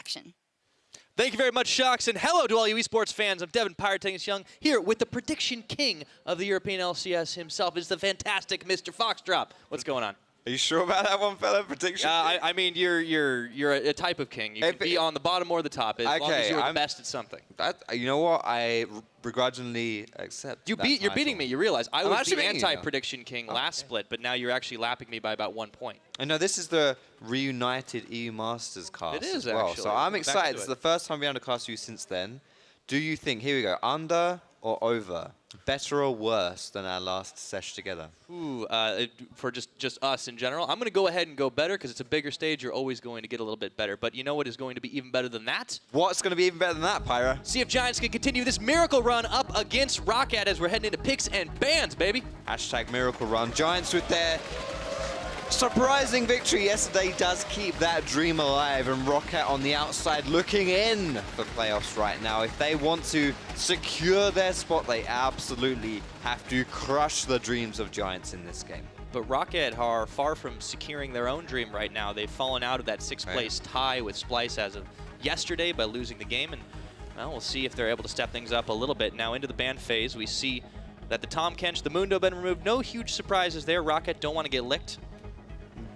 action. Thank you very much, Shocks, and hello to all you esports fans. I'm Devin Piratengus Young here with the prediction king of the European LCS himself. It's the fantastic Mr. Foxdrop. What's going on? Are you sure about that one, fella? Prediction? I mean, you're a type of king. You can be on the bottom or the top, as long as you're the best at something. You know what? I begrudgingly accept. You're beating me. You realize I was the beating you. anti-prediction king last split, but now you're actually lapping me by about 1 point. I know this is the reunited EU Masters cast. It is as well. actually. So I'm excited. It's the first time we've had a cast you since then. Do you think? Here we go. Under or over? Better or worse than our last sesh together? Ooh, for just us in general, I'm going to go ahead and go better because it's a bigger stage. You're always going to get a little bit better. But you know what is going to be even better than that? What's going to be even better than that, Pyra? See if Giants can continue this miracle run up against Roccat as we're heading into picks and bans, baby. Hashtag miracle run. Giants with their surprising victory yesterday does keep that dream alive, and Roccat on the outside looking in for playoffs right now. If they want to secure their spot, they absolutely have to crush the dreams of Giants in this game. But Roccat are far from securing their own dream right now. They've fallen out of that 6th place tie with Splice as of yesterday by losing the game, and well, we'll see if they're able to step things up a little bit. Now into the ban phase, we see that the Tom Kench, the Mundo been removed. No huge surprises there. Roccat don't want to get licked.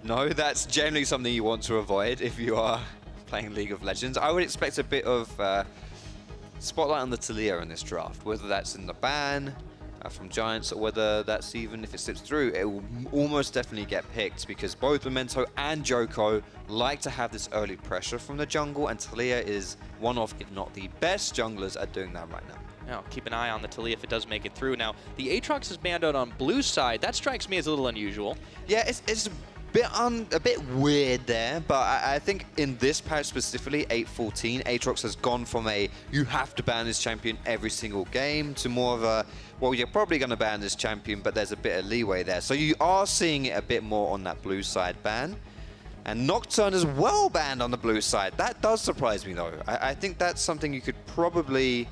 No, that's generally something you want to avoid if you are playing League of Legends. I would expect a bit of spotlight on the Taliyah in this draft, whether that's in the ban from Giants or whether that's even if it slips through, it will almost definitely get picked because both Memento and Joko like to have this early pressure from the jungle, and Taliyah is one of, if not the best junglers at doing that right now. Now, keep an eye on the Taliyah if it does make it through. Now, the Aatrox is banned out on blue side. That strikes me as a little unusual. Yeah, it's a bit weird there, but I think in this patch specifically, 8.14, Aatrox has gone from a you have to ban this champion every single game to more of a, well, you're probably going to ban this champion, but there's a bit of leeway there. So you are seeing it a bit more on that blue side ban. And Nocturne is well banned on the blue side. That does surprise me, though. I think that's something you could probably...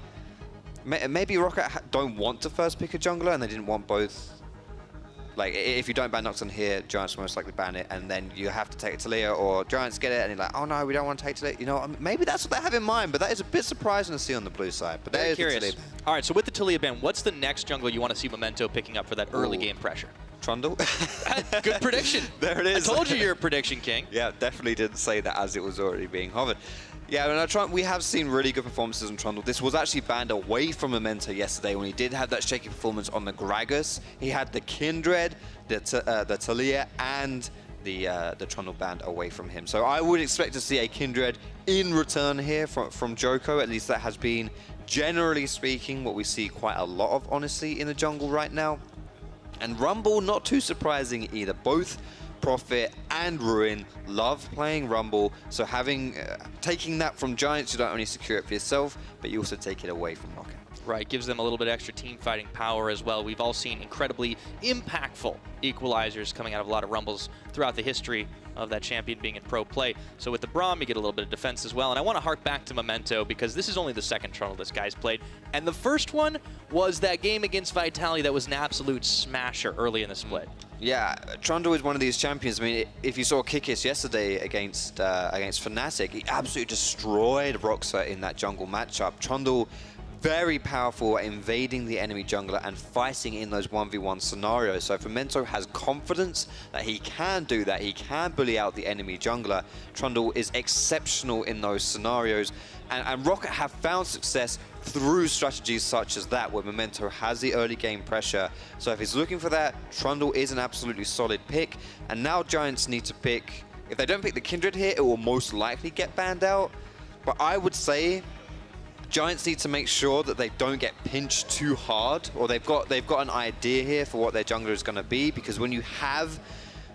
Maybe Roccat don't want to first pick a jungler, and they didn't want both. Like, if you don't ban Nocturne here, Giants will most likely ban it, and then you have to take it to Taliyah, or Giants get it, and you're like, oh no, we don't want to take Taliyah. You know, maybe that's what they have in mind, but that is a bit surprising to see on the blue side. But very curious. All right, so with the Taliyah ban, what's the next jungle you want to see Memento picking up for that early game pressure? Trundle. Good prediction. There it is. I told you you're a prediction king. Yeah, definitely didn't say that as it was already being hovered. Yeah, and we have seen really good performances on Trundle. This was actually banned away from Memento yesterday when he did have that shaky performance on the Gragas. He had the Kindred, the Taliyah, and the Trundle banned away from him. So I would expect to see a Kindred in return here from Joko. At least that has been, generally speaking, what we see quite a lot of, honestly, in the jungle right now. And Rumble, not too surprising either. Both Prophet and Ruin love playing Rumble, so taking that from Giants, you don't only secure it for yourself, but you also take it away from Roccat. Right, gives them a little bit extra team fighting power as well. We've all seen incredibly impactful equalizers coming out of a lot of Rumbles throughout the history of that champion being in pro play. So with the Braum, you get a little bit of defense as well. And I want to hark back to Memento because this is only the second Trundle this guy's played. And the first one was that game against Vitality that was an absolute smasher early in the split. Yeah, Trundle is one of these champions. I mean, if you saw Kikis yesterday against Fnatic, he absolutely destroyed Roxa in that jungle matchup. Trundle, very powerful at invading the enemy jungler and fighting in those 1v1 scenarios. So if Memento has confidence that he can do that, he can bully out the enemy jungler, Trundle is exceptional in those scenarios. And Roccat have found success through strategies such as that, where Memento has the early game pressure. So if he's looking for that, Trundle is an absolutely solid pick. And now Giants need to pick, if they don't pick the Kindred here, it will most likely get banned out. But I would say Giants need to make sure that they don't get pinched too hard, or they've got an idea here for what their jungler is going to be, because when you have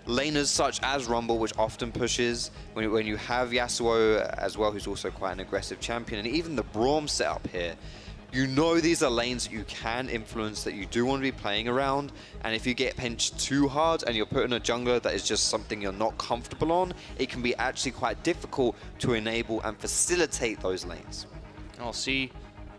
laners such as Rumble, which often pushes, when you have Yasuo as well, who's also quite an aggressive champion, and even the Braum setup here, you know these are lanes that you can influence, that you do want to be playing around, and if you get pinched too hard and you're put in a jungler that is just something you're not comfortable on, it can be actually quite difficult to enable and facilitate those lanes. I'll see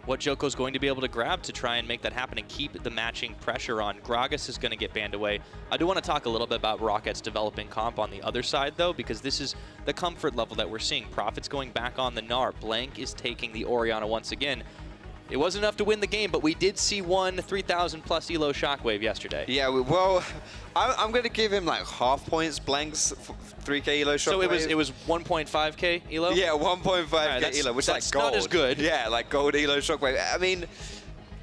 what Joko's going to be able to grab to try and make that happen and keep the matching pressure on. Gragas is going to get banned away. I do want to talk a little bit about Rocket's developing comp on the other side, though, because this is the comfort level that we're seeing. Profit's going back on the Gnar. Blank is taking the Orianna once again. It wasn't enough to win the game, but we did see one 3,000 plus elo Shockwave yesterday. Yeah, well, I'm going to give him like half points. Blank's 3K elo Shockwave. So it was 1.5K elo? Yeah, 1.5K elo, which is like gold. Not as good. Yeah, like gold elo Shockwave. I mean,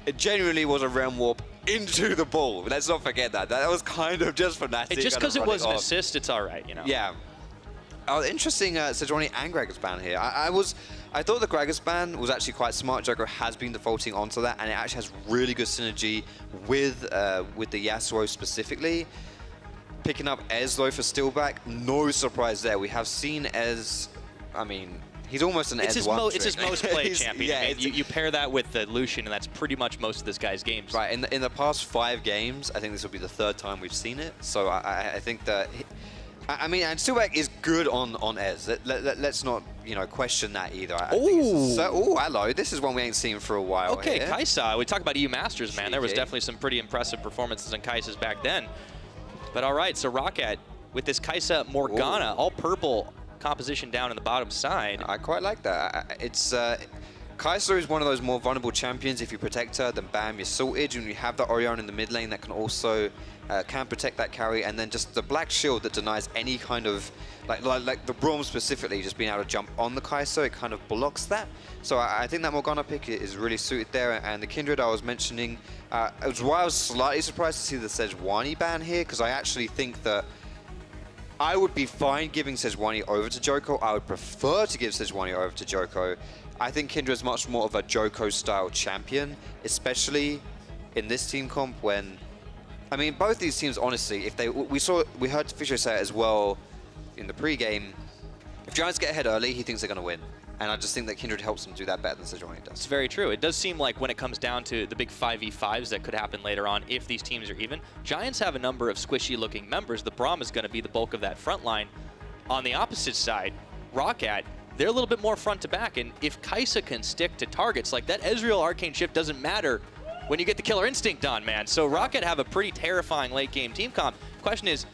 it genuinely was a realm warp into the ball. Let's not forget that. That was kind of just Fnatic. Just because it was an assist, it's all right, you know. Yeah. Interesting Sejuani and Gragas ban here. I thought the Gragas ban was actually quite smart. Joko has been defaulting onto that, and it actually has really good synergy with the Yasuo specifically. Picking up Ez though for Steelback, no surprise there. We have seen Ez, I mean, he's almost an Ez one trick. It's his most played champion. Yeah, I mean, you pair that with the Lucian, and that's pretty much most of this guy's games. Right, in the past 5 games, I think this will be the 3rd time we've seen it. So I think that... I mean, and Steelback is good on Ez. Let's not, you know, question that either. Oh, hello. This is one we ain't seen for a while. Okay, here. Kaisa. We talk about EU Masters, man. There was definitely some pretty impressive performances in Kaisa's back then. But all right, so Roccat with this Kaisa Morgana, all purple composition down in the bottom side. I quite like that. It's Kaisa is one of those more vulnerable champions. If you protect her, then bam, you're sorted. And you have the Orianna in the mid lane that can also can protect that carry, and then just the black shield that denies any kind of like the Braum specifically, just being able to jump on the Kaisa, it kind of blocks that. So I think that Morgana pick is really suited there. And the Kindred I was mentioning, it was why I was slightly surprised to see the Sejuani ban here, because I actually think that I would be fine giving Sejuani over to Joko. I would prefer to give Sejuani over to Joko. I think Kindred's much more of a Joko-style champion, especially in this team comp when, I mean, both these teams, honestly, if we heard Fisher say it as well in the pre-game, if Giants get ahead early, he thinks they're going to win. And I just think that Kindred helps them do that better than Sejuani does. It's very true. It does seem like when it comes down to the big 5v5s that could happen later on, if these teams are even, Giants have a number of squishy-looking members. The Braum is going to be the bulk of that front line. On the opposite side, Roccat, they're a little bit more front to back, and if Kaisa can stick to targets, like that Ezreal Arcane Shift doesn't matter when you get the Killer Instinct on, man. So Roccat have a pretty terrifying late game team comp. Question is,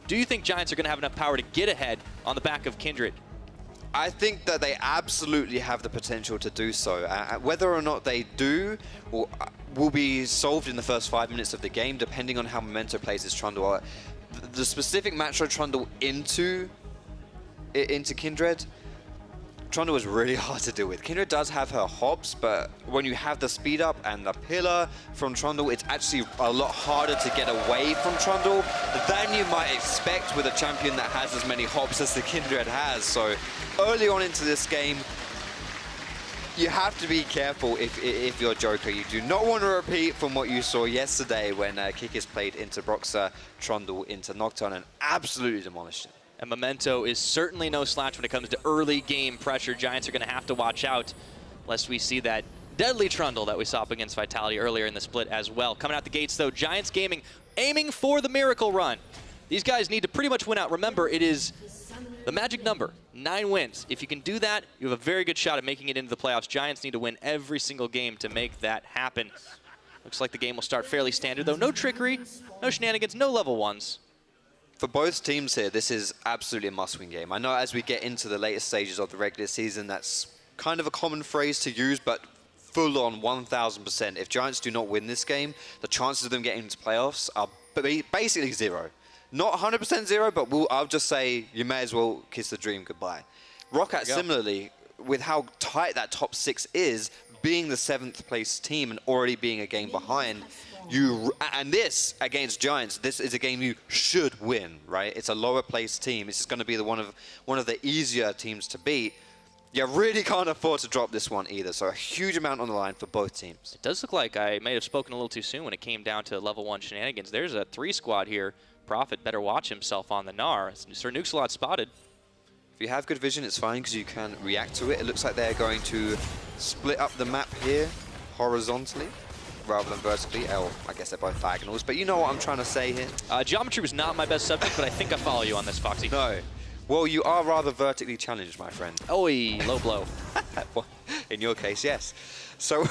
do you think Giants are going to have enough power to get ahead on the back of Kindred? I think that they absolutely have the potential to do so. Whether or not they do will be solved in the first 5 minutes of the game, depending on how Memento plays his Trundle. The specific match Trundle into Kindred, Trundle is really hard to deal with. Kindred does have her hops, but when you have the speed up and the pillar from Trundle, it's actually a lot harder to get away from Trundle than you might expect with a champion that has as many hops as the Kindred has. So early on into this game, you have to be careful if you're Joker. You do not want to repeat from what you saw yesterday when Kikis played into Broxah, Trundle into Nocturne, and absolutely demolished him. And Memento is certainly no slouch when it comes to early game pressure. Giants are going to have to watch out lest we see that deadly Trundle that we saw up against Vitality earlier in the split as well. Coming out the gates, though, Giants Gaming aiming for the miracle run. These guys need to pretty much win out. Remember, it is the magic number, 9 wins. If you can do that, you have a very good shot at making it into the playoffs. Giants need to win every single game to make that happen. Looks like the game will start fairly standard, though. No trickery, no shenanigans, no level 1s. For both teams here, this is absolutely a must-win game. I know as we get into the later stages of the regular season, that's kind of a common phrase to use, but full on 1,000%. If Giants do not win this game, the chances of them getting into playoffs are basically 0. Not 100% 0, but I'll just say you may as well kiss the dream goodbye. Roccat, similarly, with how tight that top 6 is, being the 7th place team and already being a game behind, and this against Giants, this is a game you should win, right? It's a lower placed team. This is going to be one of the easier teams to beat. You really can't afford to drop this one either. So a huge amount on the line for both teams. It does look like I may have spoken a little too soon when it came down to level 1 shenanigans. There's a 3 squad here. Profit better watch himself on the Gnar. Sir Nuxalot spotted. If you have good vision, it's fine because you can react to it. It looks like they're going to split up the map here horizontally rather than vertically. Oh, I guess they're both diagonals, but you know what I'm trying to say here. Geometry was not my best subject, but I think I follow you on this, Foxy. No. Well, you are rather vertically challenged, my friend. Oi, low blow. Well, in your case, yes. So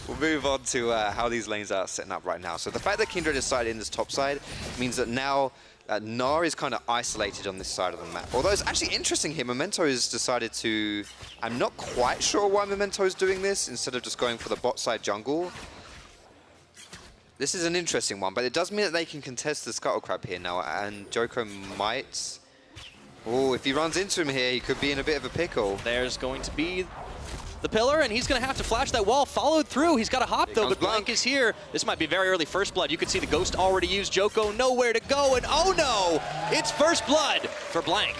we'll move on to how these lanes are setting up right now. So the fact that Kindred is sided in this top side means that now Gnar is kind of isolated on this side of the map. Although it's actually interesting here, Memento has decided to... I'm not quite sure why Memento is doing this instead of just going for the bot side jungle. This is an interesting one, but it does mean that they can contest the Scuttle Crab here now, and Joko might... Oh, if he runs into him here, he could be in a bit of a pickle. There's going to be the pillar, and he's going to have to flash that wall. Followed through. He's got to hop, though, but Blank is here. This might be very early first blood. You can see the Ghost already used Joko. Nowhere to go, and oh no! It's first blood for Blank.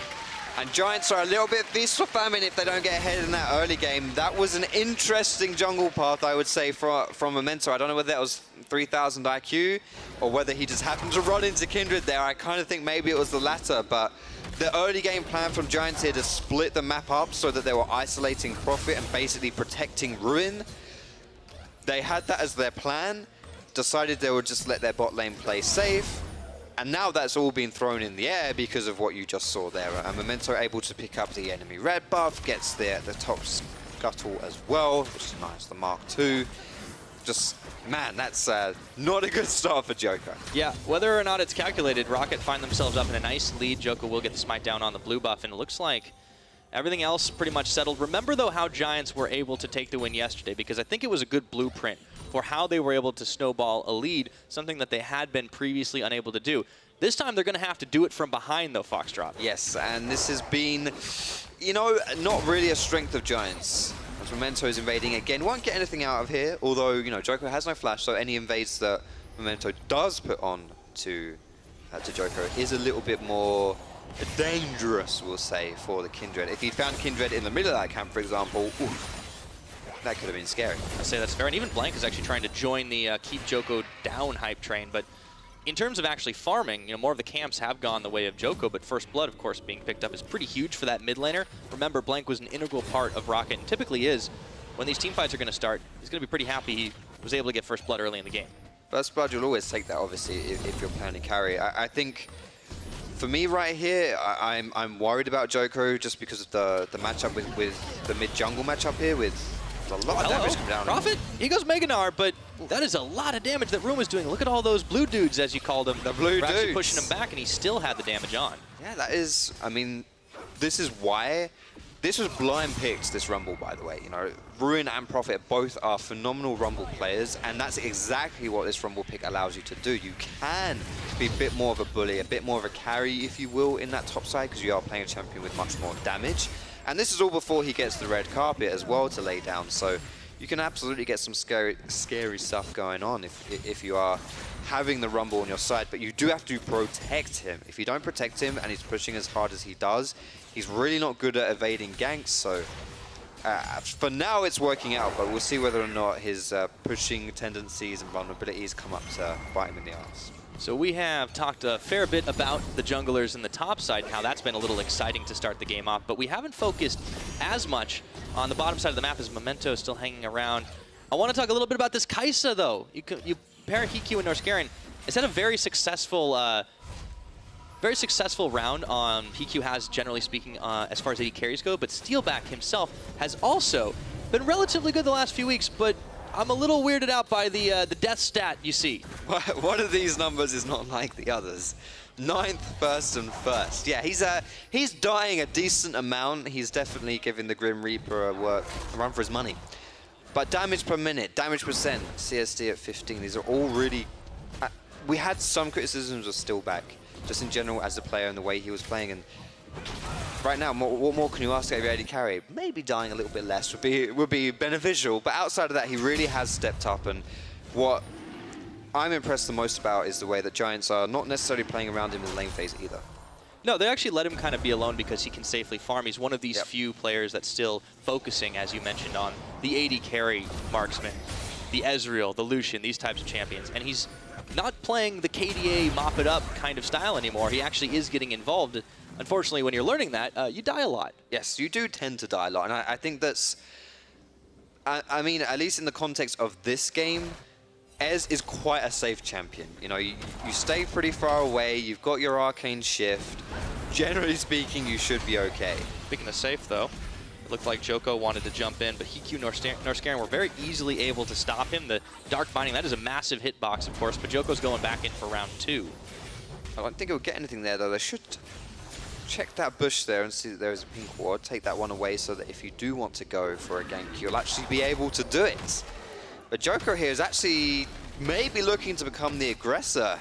And Giants are a little bit feast for famine if they don't get ahead in that early game. That was an interesting jungle path, I would say, from Memento. I don't know whether that was 3,000 IQ or whether he just happened to run into Kindred there. I kind of think maybe it was the latter, but the early game plan from Giants here to split the map up so that they were isolating Prophet and basically protecting Ruin. They had that as their plan, decided they would just let their bot lane play safe. And now that's all been thrown in the air because of what you just saw there. And Memento able to pick up the enemy red buff, gets the top scuttle as well, which is nice, the Mark II. Just, man, that's not a good start for Joko. Yeah, whether or not it's calculated, Roccat find themselves up in a nice lead. Joko will get the smite down on the blue buff, and it looks like everything else pretty much settled. Remember, though, how Giants were able to take the win yesterday, because I think it was a good blueprint for how they were able to snowball a lead, something that they had been previously unable to do. This time they're going to have to do it from behind, though, Foxdrop. Yes, and this has been, you know, not really a strength of Giants. As Memento is invading again, won't get anything out of here, although, you know, Joko has no flash, so any invades that Memento does put on to Joko is a little bit more dangerous, we'll say, for the Kindred. If he'd found Kindred in the middle of that camp, for example, oof, that could have been scary. I'd say that's fair, and even Blank is actually trying to join the keep Joko down hype train, but in terms of actually farming, you know, more of the camps have gone the way of Joko, but First Blood, of course, being picked up is pretty huge for that mid laner. Remember, Blank was an integral part of Roccat, and typically is. When these team fights are going to start, he's going to be pretty happy he was able to get First Blood early in the game. First Blood, you'll always take that, obviously, if you're planning carry. I think, for me right here, I'm worried about Joko just because of the matchup with the mid-jungle matchup here with a lot of damage coming down. Prophet, he goes Mega Gnar, but that is a lot of damage that Room is doing. Look at all those blue dudes, as you call them. The blue dudes. Actually pushing him back, and he still had the damage on. Yeah, that is, I mean, this is why. This was blind picked, this Rumble, by the way. You know, Ruin and Prophet both are phenomenal Rumble players, and that's exactly what this Rumble pick allows you to do. You can be a bit more of a bully, a bit more of a carry, if you will, in that top side, because you are playing a champion with much more damage. And this is all before he gets the red carpet as well to lay down, so you can absolutely get some scary stuff going on if you are having the Rumble on your side, but you do have to protect him. If you don't protect him and he's pushing as hard as he does, he's really not good at evading ganks, so for now it's working out, but we'll see whether or not his pushing tendencies and vulnerabilities come up to bite him in the ass. So we have talked a fair bit about the junglers in the top side and how that's been a little exciting to start the game off, but we haven't focused as much on the bottom side of the map as Memento still hanging around. I want to talk a little bit about this Kaisa, though. You pair Hikyu and Norscarin. It's had a very successful round. Hikyu has, generally speaking, as far as AD carries go, but Steelback himself has also been relatively good the last few weeks, but I'm a little weirded out by the death stat you see. One of these numbers is not like the others. 9th, 1st, and 1st. Yeah, he's dying a decent amount. He's definitely giving the Grim Reaper a run for his money. But damage per minute, damage percent, CSD at 15. These are all really... we had some criticisms of Steelback, just in general as a player and the way he was playing. And right now, what more can you ask of AD carry? Maybe dying a little bit less would be beneficial. But outside of that, he really has stepped up. And what I'm impressed the most about is the way that Giants are not necessarily playing around him in the lane phase either. No, they actually let him kind of be alone because he can safely farm. He's one of these few players that's still focusing, as you mentioned, on the AD carry marksman, the Ezreal, the Lucian, these types of champions. And he's not playing the KDA mop it up kind of style anymore. He actually is getting involved. Unfortunately, when you're learning that, you die a lot. Yes, you do tend to die a lot. And I think that's, I mean, at least in the context of this game, Ez is quite a safe champion. You know, you stay pretty far away, you've got your arcane shift. Generally speaking, you should be okay. Speaking of safe, though, It looked like Joko wanted to jump in, but Hikyu Norscarin were very easily able to stop him. The Dark Binding, that is a massive hitbox, of course, but Joko's going back in for round 2. I don't think he'll get anything there, though. They should check that bush there and see that there is a pink ward. Take that one away so that if you do want to go for a gank, you'll actually be able to do it. But Joko here is actually maybe looking to become the aggressor.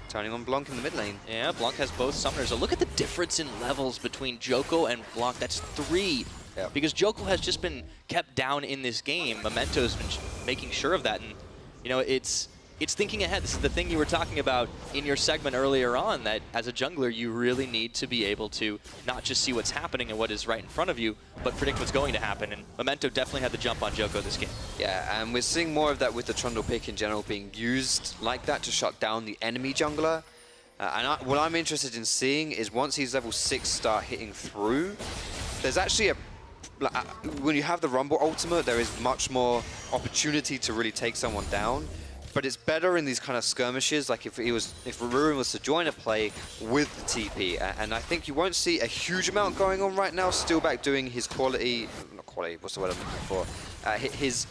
Turning on Blanc in the mid lane. Yeah, Blanc has both summoners. So look at the difference in levels between Joko and Blanc. That's 3. Yep. Because Joko has just been kept down in this game. Memento's been making sure of that. And, you know, it's thinking ahead. This is the thing you were talking about in your segment earlier on, that as a jungler, you really need to be able to not just see what's happening and what is right in front of you, but predict what's going to happen. And Memento definitely had the jump on Joko this game. Yeah, and we're seeing more of that with the Trundle pick in general being used like that to shut down the enemy jungler. What I'm interested in seeing is once these level 6 start hitting through, there's actually when you have the Rumble ultimate, there is much more opportunity to really take someone down. But it's better in these kind of skirmishes, like if Ruin was to join a play with the TP. And I think you won't see a huge amount going on right now. Steelback doing his not quality, what's the word I'm looking for? His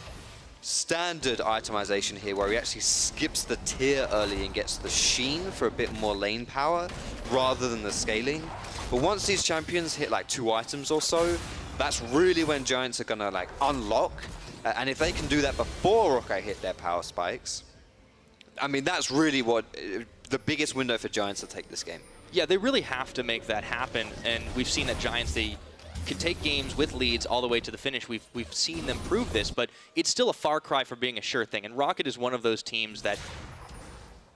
standard itemization here, where he actually skips the tier early and gets the sheen for a bit more lane power, rather than the scaling. But once these champions hit like 2 items or so, that's really when Giants are gonna like unlock. And if they can do that before Roccat hit their power spikes, I mean, that's really what the biggest window for Giants to take this game. Yeah, they really have to make that happen, and we've seen that Giants, they can take games with leads all the way to the finish. We've seen them prove this, but it's still a far cry from being a sure thing, and Roccat is one of those teams that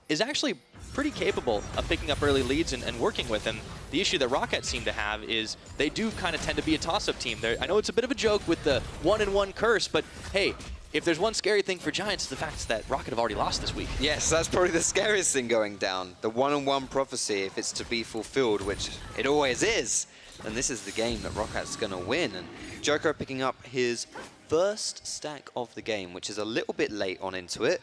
is actually pretty capable of picking up early leads and working with them. The issue that Roccat seem to have is they do kind of tend to be a toss-up team. I know it's a bit of a joke with the 1-in-1 curse, but hey, if there's one scary thing for Giants, it's the fact that Roccat have already lost this week. Yes, that's probably the scariest thing going down. The 1-on-1 prophecy, if it's to be fulfilled, which it always is, then this is the game that Rockat's going to win. And Joko picking up his first stack of the game, which is a little bit late on into it.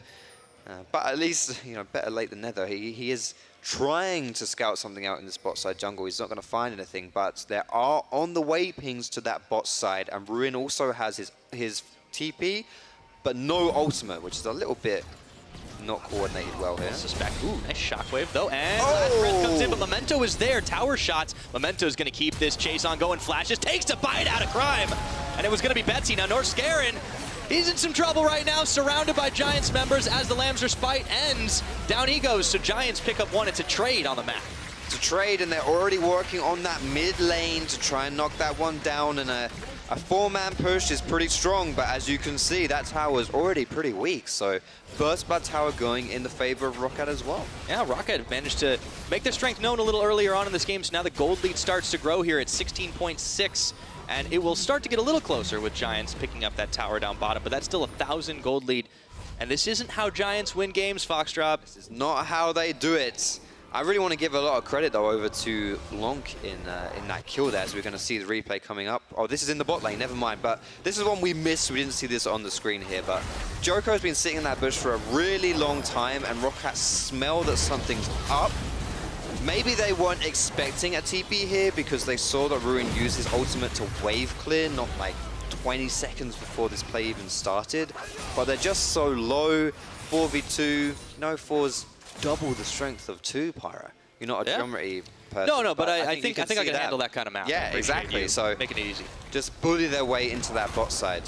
But at least, you know, better late than never. He is trying to scout something out in this bot side jungle. He's not going to find anything, but there are on the way pings to that bot side, and Ruin also has his TP, but no ultimate, which is a little bit not coordinated well here. Suspect. Ooh, nice shockwave though, and last breath comes in, but Memento is there. Tower shots. Memento's going to keep this chase on going. Flashes, takes a bite out of Crime, and it was going to be Betsy. Now Norscarin, he's in some trouble right now, surrounded by Giants members as the Lambs Respite ends. Down he goes, so Giants pick up 1. It's a trade on the map. It's a trade, and they're already working on that mid lane to try and knock that one down, and a 4-man push is pretty strong, but as you can see, that tower is already pretty weak, so First Blood Tower going in the favor of Roccat as well. Yeah, Roccat managed to make their strength known a little earlier on in this game, so now the gold lead starts to grow here at 16.6. And it will start to get a little closer with Giants picking up that tower down bottom, but that's still a 1,000 gold lead. And this isn't how Giants win games, Foxdrop. This is not how they do it. I really want to give a lot of credit, though, over to Blanc in that kill there, so we're going to see the replay coming up. Oh, this is in the bot lane, never mind. But this is one we missed. We didn't see this on the screen here. But Joko's been sitting in that bush for a really long time, and Roccat smell that something's up. Maybe they weren't expecting a TP here because they saw that Ruin used his ultimate to wave clear, not like 20 seconds before this play even started. But they're just so low. 4v2, no 4's double the strength of 2, Pyra. You're not a geometry person. No, but I think I can handle that kind of map. Yeah, exactly. So making it easy. Just bully their way into that bot side.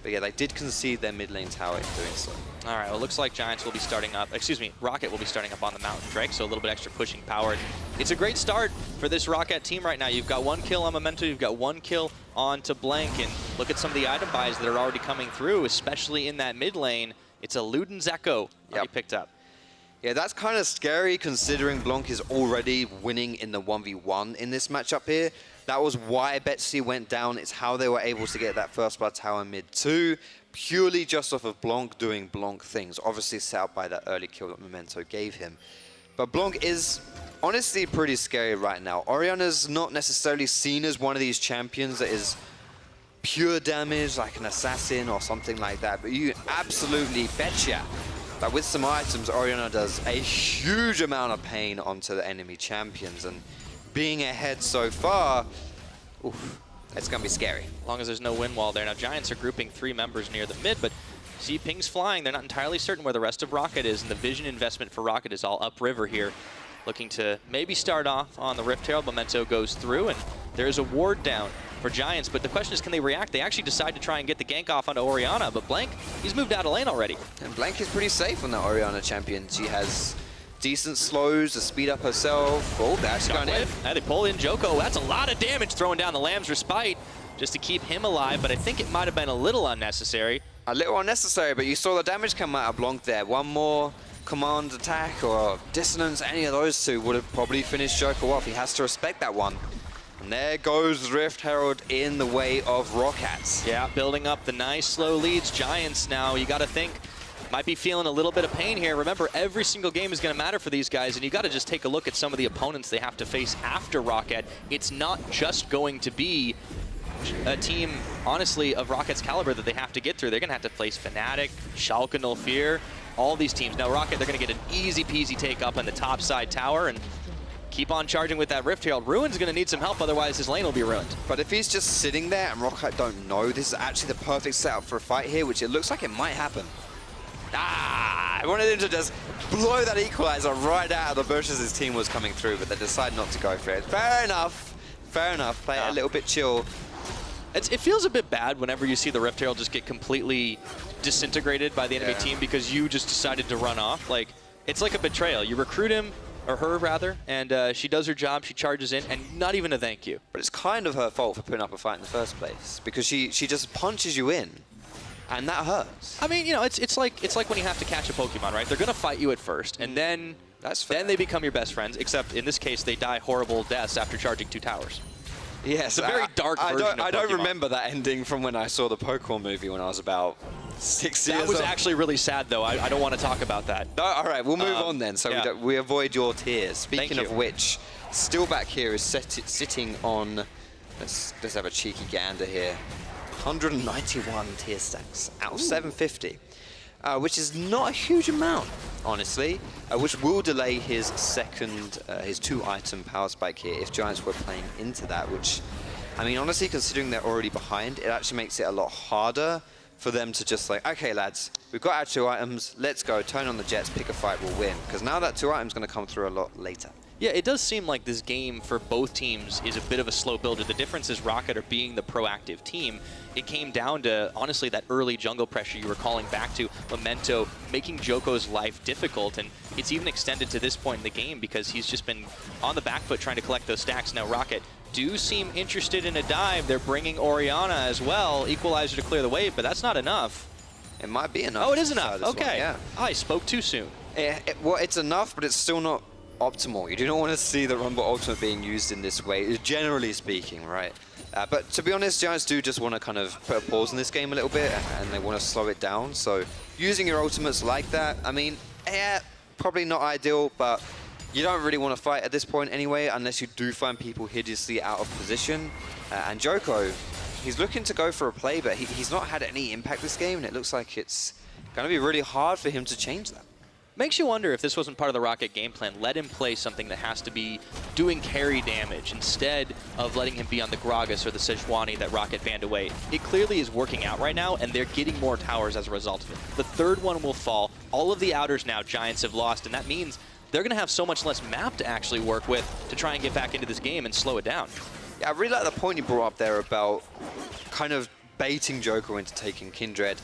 But yeah, they did concede their mid lane tower in doing so. All right, well, it looks like Giants will be starting up, Roccat will be starting up on the Mountain Drake, so a little bit extra pushing power. It's a great start for this Roccat team right now. You've got 1 kill on Memento, you've got 1 kill on to Blank, and look at some of the item buys that are already coming through, especially in that mid lane. It's a Luden's Echo already picked up. Yeah, that's kind of scary considering Blanc is already winning in the 1v1 in this matchup here. That was why Betsy went down. It's how they were able to get that first blood tower mid 2, purely just off of Blanc doing Blanc things, obviously set up by that early kill that Memento gave him. But Blanc is honestly pretty scary right now. Orianna's not necessarily seen as one of these champions that is pure damage, like an assassin or something like that, but you absolutely betcha that with some items, Orianna does a huge amount of pain onto the enemy champions, and being ahead so far, oof, It's going to be scary. As long as there's no wind wall there. Now, Giants are grouping 3 members near the mid, but see pings flying. They're not entirely certain where the rest of Roccat is, and the vision investment for Roccat is all upriver here. Looking to maybe start off on the Rift Herald. Memento goes through, and there's a ward down for Giants, but the question is, can they react? They actually decide to try and get the gank off onto Orianna, but Blank, he's moved out of lane already. And Blank is pretty safe on that Orianna champion. She has decent slows to speed up herself. Oh, that's going in. And they pull in Joko. That's a lot of damage throwing down the Lamb's Respite just to keep him alive, but I think it might have been a little unnecessary. A little unnecessary, but you saw the damage come out of Blanc there. One more command attack or dissonance, any of those two would have probably finished Joko off. He has to respect that one. And there goes Rift Herald in the way of Roccat. Yeah, building up the nice slow leads. Giants now, you got to think, might be feeling a little bit of pain here. Remember, every single game is going to matter for these guys, and you got to just take a look at some of the opponents they have to face after Roccat. It's not just going to be a team, honestly, of Rocket's caliber that they have to get through. They're going to have to face Fnatic, Schalke 04, all these teams. Now, Roccat, they're going to get an easy-peasy take up on the top side tower and keep on charging with that Rift Herald. Ruin's going to need some help, otherwise his lane will be ruined. But if he's just sitting there and Roccat don't know, this is actually the perfect setup for a fight here, which it looks like it might happen. I wanted him to just blow that equalizer right out of the bushes his team was coming through, but they decided not to go for it. Fair enough. Fair enough. Play it a little bit chill. It feels a bit bad whenever you see the Rift Herald just get completely disintegrated by the enemy team because you just decided to run off. Like, it's like a betrayal. You recruit him, or her rather, and she does her job, she charges in, and not even a thank you. But it's kind of her fault for putting up a fight in the first place, because she just punches you in, and that hurts. I mean, you know, it's like when you have to catch a Pokemon, right? They're gonna fight you at first, and then they become your best friends. Except in this case, they die horrible deaths after charging 2 towers. Yes, it's a very dark version of Pokemon. I don't remember that ending from when I saw the Pokemon movie when I was about 6 years old. That was actually really sad, though. I don't want to talk about that. No, all right, we'll move on then, so we avoid your tears. Speaking of which, still back here is sitting on, let's have a cheeky gander here, 191 tier stacks out of 750, which is not a huge amount, honestly, which will delay his his 2-item power spike here if Giants were playing into that, which, I mean, honestly, considering they're already behind, it actually makes it a lot harder for them to just like, okay, lads, we've got our 2 items, let's go, turn on the jets, pick a fight, we'll win. Because now that 2 items going to come through a lot later. Yeah, it does seem like this game for both teams is a bit of a slow builder. The difference is Roccat are being the proactive team. It came down to, honestly, that early jungle pressure you were calling back to, Memento making Joko's life difficult, and it's even extended to this point in the game because he's just been on the back foot trying to collect those stacks. Now Roccat do seem interested in a dive. They're bringing Orianna as well, equalizer to clear the way, but that's not enough. It might be enough. Oh, it is enough. Okay. Yeah. I spoke too soon. Well, it's enough, but it's still not optimal. You do not want to see the Rumble Ultimate being used in this way, generally speaking, right? But to be honest, Giants do just want to kind of put a pause in this game a little bit, and they want to slow it down. So using your ultimates like that, I mean, probably not ideal, but you don't really want to fight at this point anyway, unless you do find people hideously out of position. And Joko, he's looking to go for a play, but he's not had any impact this game, and it looks like it's going to be really hard for him to change that. Makes you wonder if this wasn't part of the Roccat game plan. Let him play something that has to be doing carry damage instead of letting him be on the Gragas or the Sejuani that Roccat banned away. It clearly is working out right now, and they're getting more towers as a result of it. The 3rd one will fall. All of the outers now Giants have lost, and that means they're going to have so much less map to actually work with to try and get back into this game and slow it down. Yeah, I really like the point you brought up there about kind of baiting Joko into taking Kindred.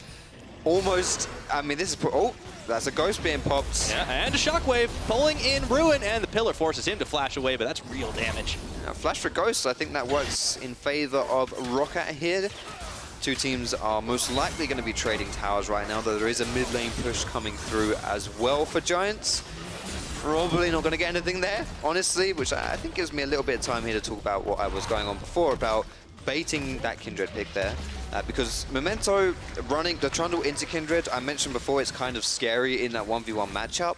Almost, I mean, this is... Oh, that's a ghost being popped. Yeah, and a shockwave pulling in Ruin, and the pillar forces him to flash away, but that's real damage. Now, flash for ghosts, I think that works in favor of Roccat here. 2 teams are most likely going to be trading towers right now, though there is a mid lane push coming through as well for Giants. Probably not going to get anything there, honestly, which I think gives me a little bit of time here to talk about what I was going on before about baiting that Kindred pick there. Because Memento running the Trundle into Kindred, I mentioned before, it's kind of scary in that 1v1 matchup.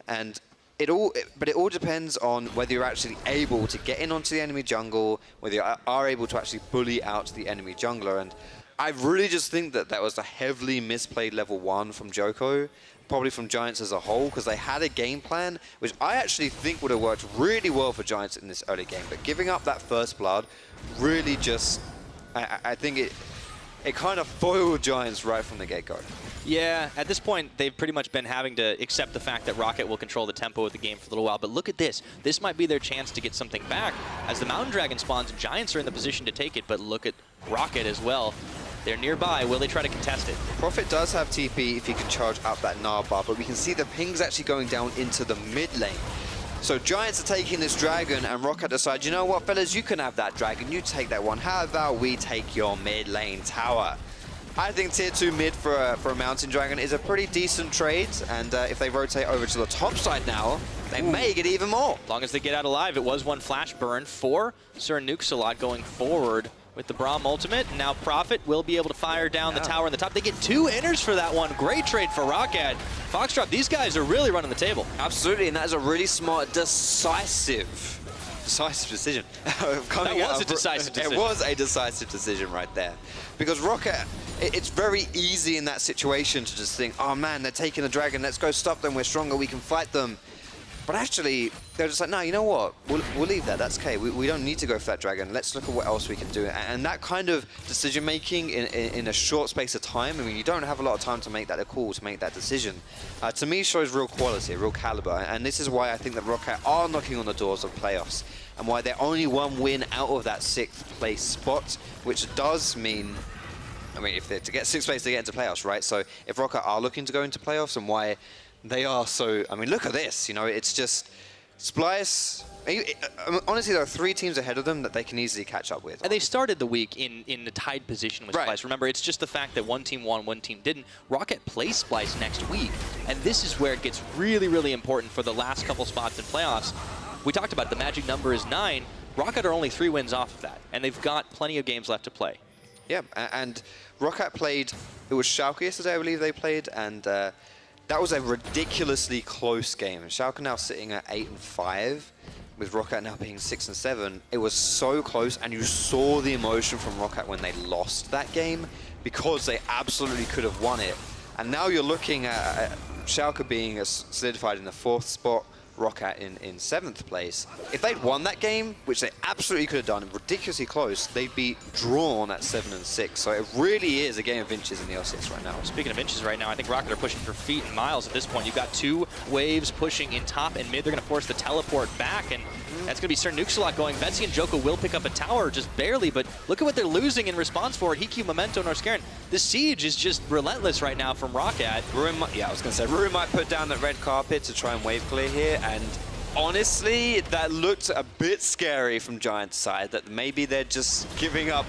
And it all depends on whether you're actually able to get in onto the enemy jungle, whether you are able to actually bully out the enemy jungler. And I really just think that that was a heavily misplayed level 1 from Joko, probably from Giants as a whole, because they had a game plan, which I actually think would have worked really well for Giants in this early game. But giving up that first blood really just I think it kind of foiled Giants right from the get-go. Yeah, at this point, they've pretty much been having to accept the fact that Roccat will control the tempo of the game for a little while. But look at this. This might be their chance to get something back. As the Mountain Dragon spawns, Giants are in the position to take it, but look at Roccat as well. They're nearby. Will they try to contest it? Prophet does have TP if he can charge up that Gnar bar, but we can see the ping's actually going down into the mid lane. So Giants are taking this dragon, and Roccat decides, you know what, fellas, you can have that dragon. You take that one. How about we take your mid lane tower? I think tier 2 mid for a Mountain Dragon is a pretty decent trade, and if they rotate over to the top side now, they may get even more. As long as they get out alive, it was one flash burn for Sir Nuxalot going forward with the Braum ultimate. Now Prophet will be able to fire down the tower on the top. They get 2 inners for that one. Great trade for Roccat. Foxtrot, these guys are really running the table. Absolutely, and that is a really smart, decisive decision. That was a decisive decision. It was a decisive decision right there. Because Roccat, it's very easy in that situation to just think, oh man, they're taking the dragon, let's go stop them, we're stronger, we can fight them. But actually, they're just like, no, you know what? We'll leave that. That's okay. We don't need to go for that dragon. Let's look at what else we can do. And that kind of decision-making in a short space of time, I mean, you don't have a lot of time to make that call, to make that decision, to me shows real quality, real caliber. And this is why I think that Roccat are knocking on the doors of playoffs, and why they're only 1 win out of that 6th place spot, which does mean, I mean, if they're to get 6th place, they get into playoffs, right? So if Roccat are looking to go into playoffs, and why they are so, I mean, look at this, you know, it's just Splice. Honestly, there are 3 teams ahead of them that they can easily catch up with. And they started the week in the tied position with Right. Splice. Remember, it's just the fact that one team won, one team didn't. Roccat plays Splice next week, and this is where it gets really, really important for the last couple spots in playoffs. We talked about it, the magic number is 9. Roccat are only 3 wins off of that, and they've got plenty of games left to play. Yeah, and Roccat played, it was Schalke yesterday, I believe they played, and that was a ridiculously close game. Schalke now sitting at 8-5, with Roccat now being 6-7. It was so close, and you saw the emotion from Roccat when they lost that game, because they absolutely could have won it. And now you're looking at Schalke being solidified in the 4th spot, Roccat in 7th place. If they'd won that game, which they absolutely could have done, ridiculously close, they'd be drawn at 7-6. So it really is a game of inches in the LCS right now. Speaking of inches right now, I think Roccat are pushing for feet and miles at this point. You've got 2 waves pushing in top and mid. They're going to force the teleport back, and that's going to be Sir Nuxalot going. Betsy and Joko will pick up a tower, just barely, but look at what they're losing in response for it. Hikyu, Memento, Norscarin. The siege is just relentless right now from Roccat. Yeah, I was going to say, Ruin might put down that red carpet to try and wave clear here, and honestly, that looked a bit scary from Giants' side, that maybe they're just giving up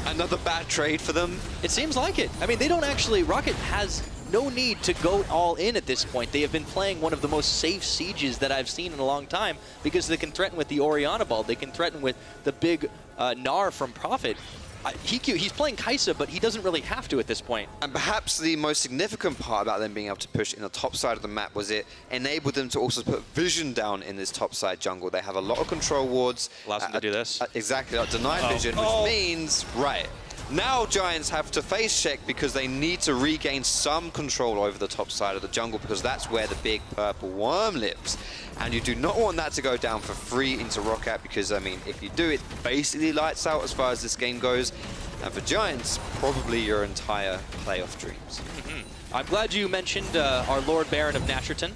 another bad trade for them. It seems like it. I mean, they don't actually, Roccat has no need to go all in at this point. They have been playing one of the most safe sieges that I've seen in a long time, because they can threaten with the Orianna ball, they can threaten with the big Gnar from Prophet. Hikyu, he's playing Kaisa, but he doesn't really have to at this point. And perhaps the most significant part about them being able to push in the top side of the map was it enabled them to also put vision down in this top side jungle. They have a lot of control wards. Allows them to do this. Exactly, denied vision, which means, right, now Giants have to face check because they need to regain some control over the top side of the jungle, because that's where the big purple worm lives. And you do not want that to go down for free into Roccat, because, I mean, if you do, it basically lights out as far as this game goes. And for Giants, probably your entire playoff dreams. I'm glad you mentioned our Lord Baron of Natcherton,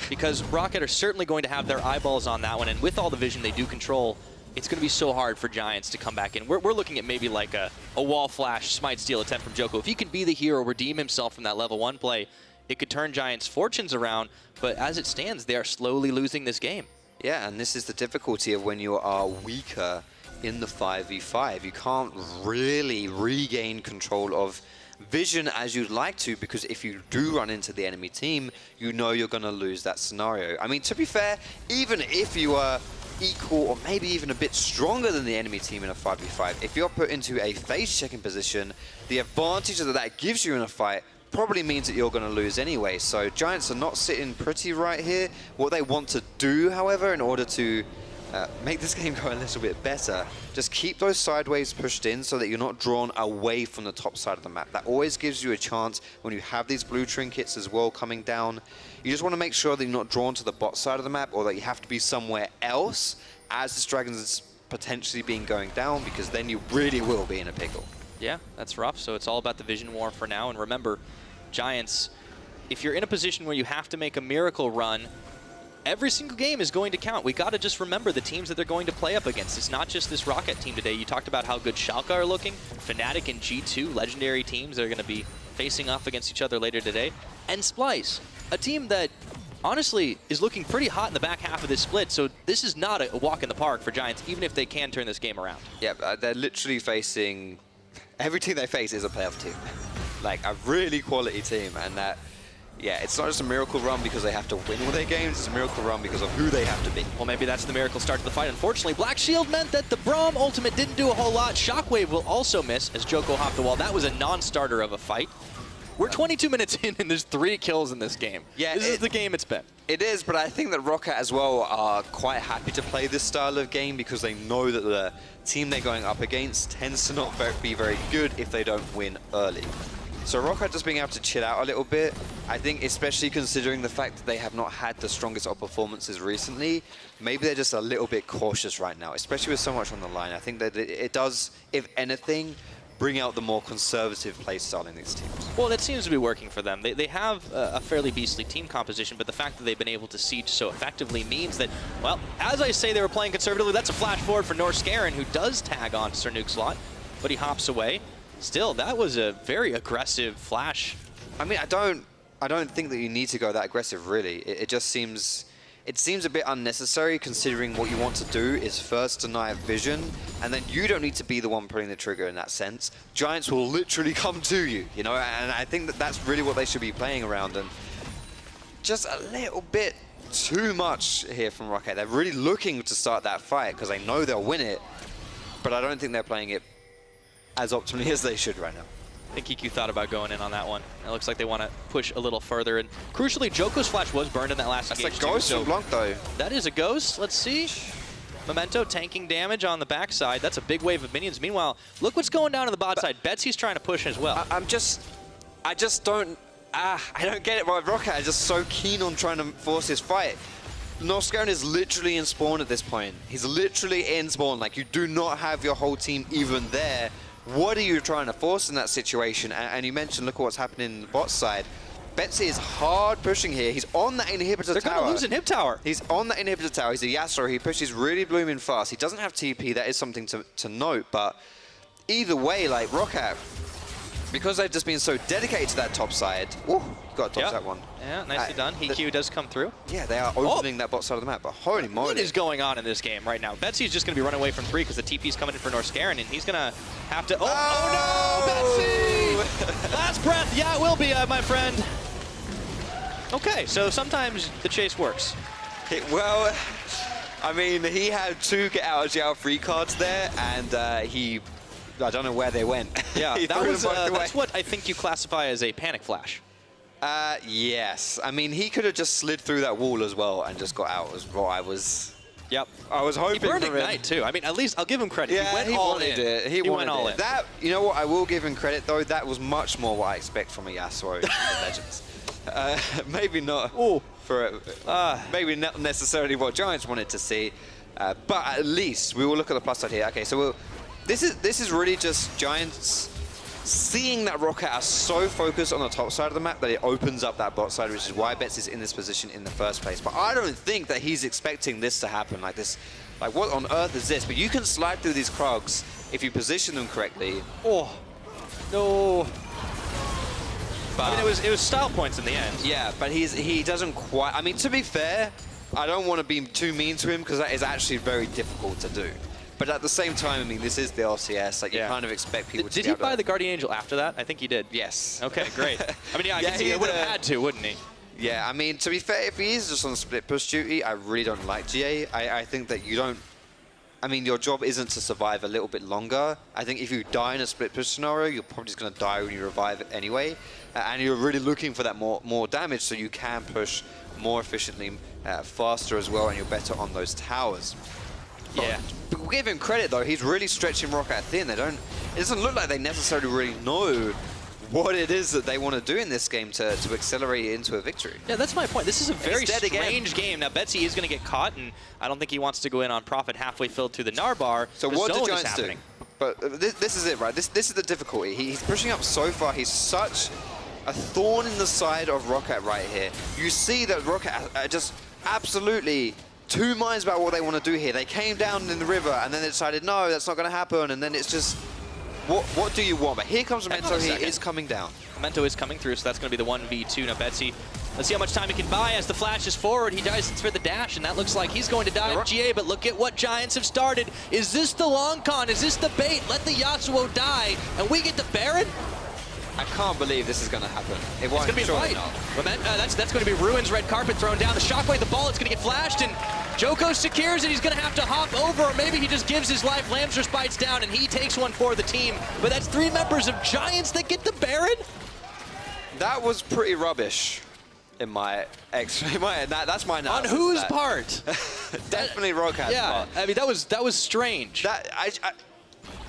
because Roccat are certainly going to have their eyeballs on that one, and with all the vision they do control, it's going to be so hard for Giants to come back in. We're looking at maybe like a wall flash, smite steal attempt from Joko. If he can be the hero, redeem himself from that level 1 play, it could turn Giants' fortunes around, but as it stands, they are slowly losing this game. Yeah, and this is the difficulty of when you are weaker in the 5v5. You can't really regain control of vision as you'd like to, because if you do run into the enemy team, you know you're going to lose that scenario. I mean, to be fair, even if you are equal or maybe even a bit stronger than the enemy team in a 5v5, if you're put into a phase checking position, the advantage that gives you in a fight probably means that you're going to lose anyway. So Giants are not sitting pretty right here. What they want to do, however, in order to make this game go a little bit better, just keep those sideways pushed in so that you're not drawn away from the top side of the map. That always gives you a chance when you have these blue trinkets as well coming down. You just want to make sure that you're not drawn to the bot side of the map, or that you have to be somewhere else as this dragon's potentially being going down, because then you really will be in a pickle. Yeah, that's rough. So it's all about the vision war for now. And remember, Giants, if you're in a position where you have to make a miracle run, every single game is going to count. We got to just remember the teams that they're going to play up against. It's not just this Roccat team today. You talked about how good Schalke are looking. Fnatic and G2, legendary teams that are going to be facing off against each other later today. And Splice, a team that honestly is looking pretty hot in the back half of this split. So this is not a walk in the park for Giants, even if they can turn this game around. Yeah, they're literally facing... Every team they face is a playoff team. Like, a really quality team. And that, yeah, it's not just a miracle run because they have to win all their games. It's a miracle run because of who they have to be. Well, maybe that's the miracle start to the fight. Unfortunately, Black Shield meant that the Braum ultimate didn't do a whole lot. Shockwave will also miss as Joko hopped the wall. That was a non-starter of a fight. We're 22 minutes in, and there's 3 kills in this game. Yeah, this is the game it's been. It is, but I think that Roccat as well are quite happy to play this style of game because they know that the team they're going up against tends to not be very good if they don't win early. So Roccat just being able to chill out a little bit, I think especially considering the fact that they have not had the strongest of performances recently, maybe they're just a little bit cautious right now, especially with so much on the line. I think that it does, if anything, bring out the more conservative play style in these teams. Well, that seems to be working for them. They have a fairly beastly team composition, but the fact that they've been able to siege so effectively means that, well, as I say they were playing conservatively, that's a flash forward for Norskeren, who does tag on Sir Nuke's lot, but he hops away. Still, that was a very aggressive flash. I mean, I don't think that you need to go that aggressive, really. It just seems... It seems a bit unnecessary considering what you want to do is first deny vision, and then you don't need to be the one pulling the trigger in that sense. Giants will literally come to you, you know, and I think that that's really what they should be playing around, and just a little bit too much here from Roccat. They're really looking to start that fight because they know they'll win it, but I don't think they're playing it as optimally as they should right now. I think EQ thought about going in on that one. It looks like they want to push a little further. And crucially, Joko's flash was burned in that last game. That's a ghost from Blanc, though. That is a ghost. Let's see. Memento tanking damage on the backside. That's a big wave of minions. Meanwhile, look what's going down on the bot side. Betsy's trying to push as well. I don't get it. Right, Roccat is just so keen on trying to force this fight. Norskeren is literally in spawn at this point. He's literally in spawn. Like, you do not have your whole team even there. What are you trying to force in that situation? And you mentioned, look at what's happening in the bot side. Betsy is hard pushing here. He's on that inhibitor tower. They're going to lose inhib tower. He's on that inhibitor tower. He's a Yasuo. He pushes really blooming fast. He doesn't have TP. That is something to note. But either way, like, Roccat, because they've just been so dedicated to that top side. Ooh, got to dodge that one. Yeah, nicely done. EQ does come through. Yeah, they are opening that bot side of the map, but holy moly. What is going on in this game right now? Betsy's just going to be running away from 3 because the TP's coming in for Norskeren, and he's going to have to... Oh no, Betsy! Last breath. Yeah, it will be, my friend. Okay, so sometimes the chase works. Well, I mean, he had 2 get out of jail free cards there, and I don't know where they went. Yeah, that's what I think you classify as a panic flash. Yes. I mean, he could have just slid through that wall as well and just got out, was what I was... Yep. I was hoping. He burned Ignite too. I mean, at least I'll give him credit. Yeah, he went all in. He went all in. That, you know what? I will give him credit though. That was much more what I expect from a Yasuo in Legends. Maybe not. Maybe not necessarily what Giants wanted to see, but at least we will look at the plus side here. Okay, so this is really just Giants seeing that Roccat are so focused on the top side of the map that it opens up that bot side, which is why Betts is in this position in the first place. But I don't think that he's expecting this to happen like this. Like, what on earth is this? But you can slide through these Krogs if you position them correctly. Oh, no. But, I mean, it was style points in the end. Yeah, but he doesn't quite... I mean, to be fair, I don't want to be too mean to him because that is actually very difficult to do. But at the same time, I mean, this is the LCS. Like, you kind of expect people to Did he buy the Guardian Angel after that? I think he did. Yes. Okay, great. I mean, yeah, he would have had to, wouldn't he? Yeah, I mean, to be fair, if he is just on split push duty, I really don't like GA. I think that you don't... I mean, your job isn't to survive a little bit longer. I think if you die in a split push scenario, you're probably just going to die when you revive it anyway. And you're really looking for that more damage so you can push more efficiently, faster as well, and you're better on those towers. Yeah. But we'll give him credit though, he's really stretching Roccat thin. It doesn't look like they necessarily really know what it is that they want to do in this game to accelerate it into a victory. Yeah, that's my point. This is a very strange game. Now, Betsy is going to get caught, and I don't think he wants to go in on Prophet halfway filled through the Narbar. So what do Giants do? But this is it, right? This is the difficulty. He's pushing up so far. He's such a thorn in the side of Roccat right here. You see that Roccat are just absolutely two minds about what they want to do here. They came down in the river, and then they decided, no, that's not going to happen. And then it's just, what do you want? But here comes Memento. He is coming down. Memento is coming through, so that's going to be the 1v2. Now, Betsy, let's see how much time he can buy as the flash is forward. He dies for the dash, and that looks like he's going to die in GA, but look at what Giants have started. Is this the long con? Is this the bait? Let the Yasuo die, and we get the Baron? I can't believe this is going to happen. It's going to be a fight. That's going to be Ruin's red carpet thrown down. The shockwave, the ball, it's going to get flashed, and Joko secures it. He's going to have to hop over, or maybe he just gives his life. Lambs bites down, and he takes one for the team. But that's 3 members of Giants that get the Baron? That was pretty rubbish. That's my analysis. On whose part? Definitely Roccat's part. I mean, that was strange.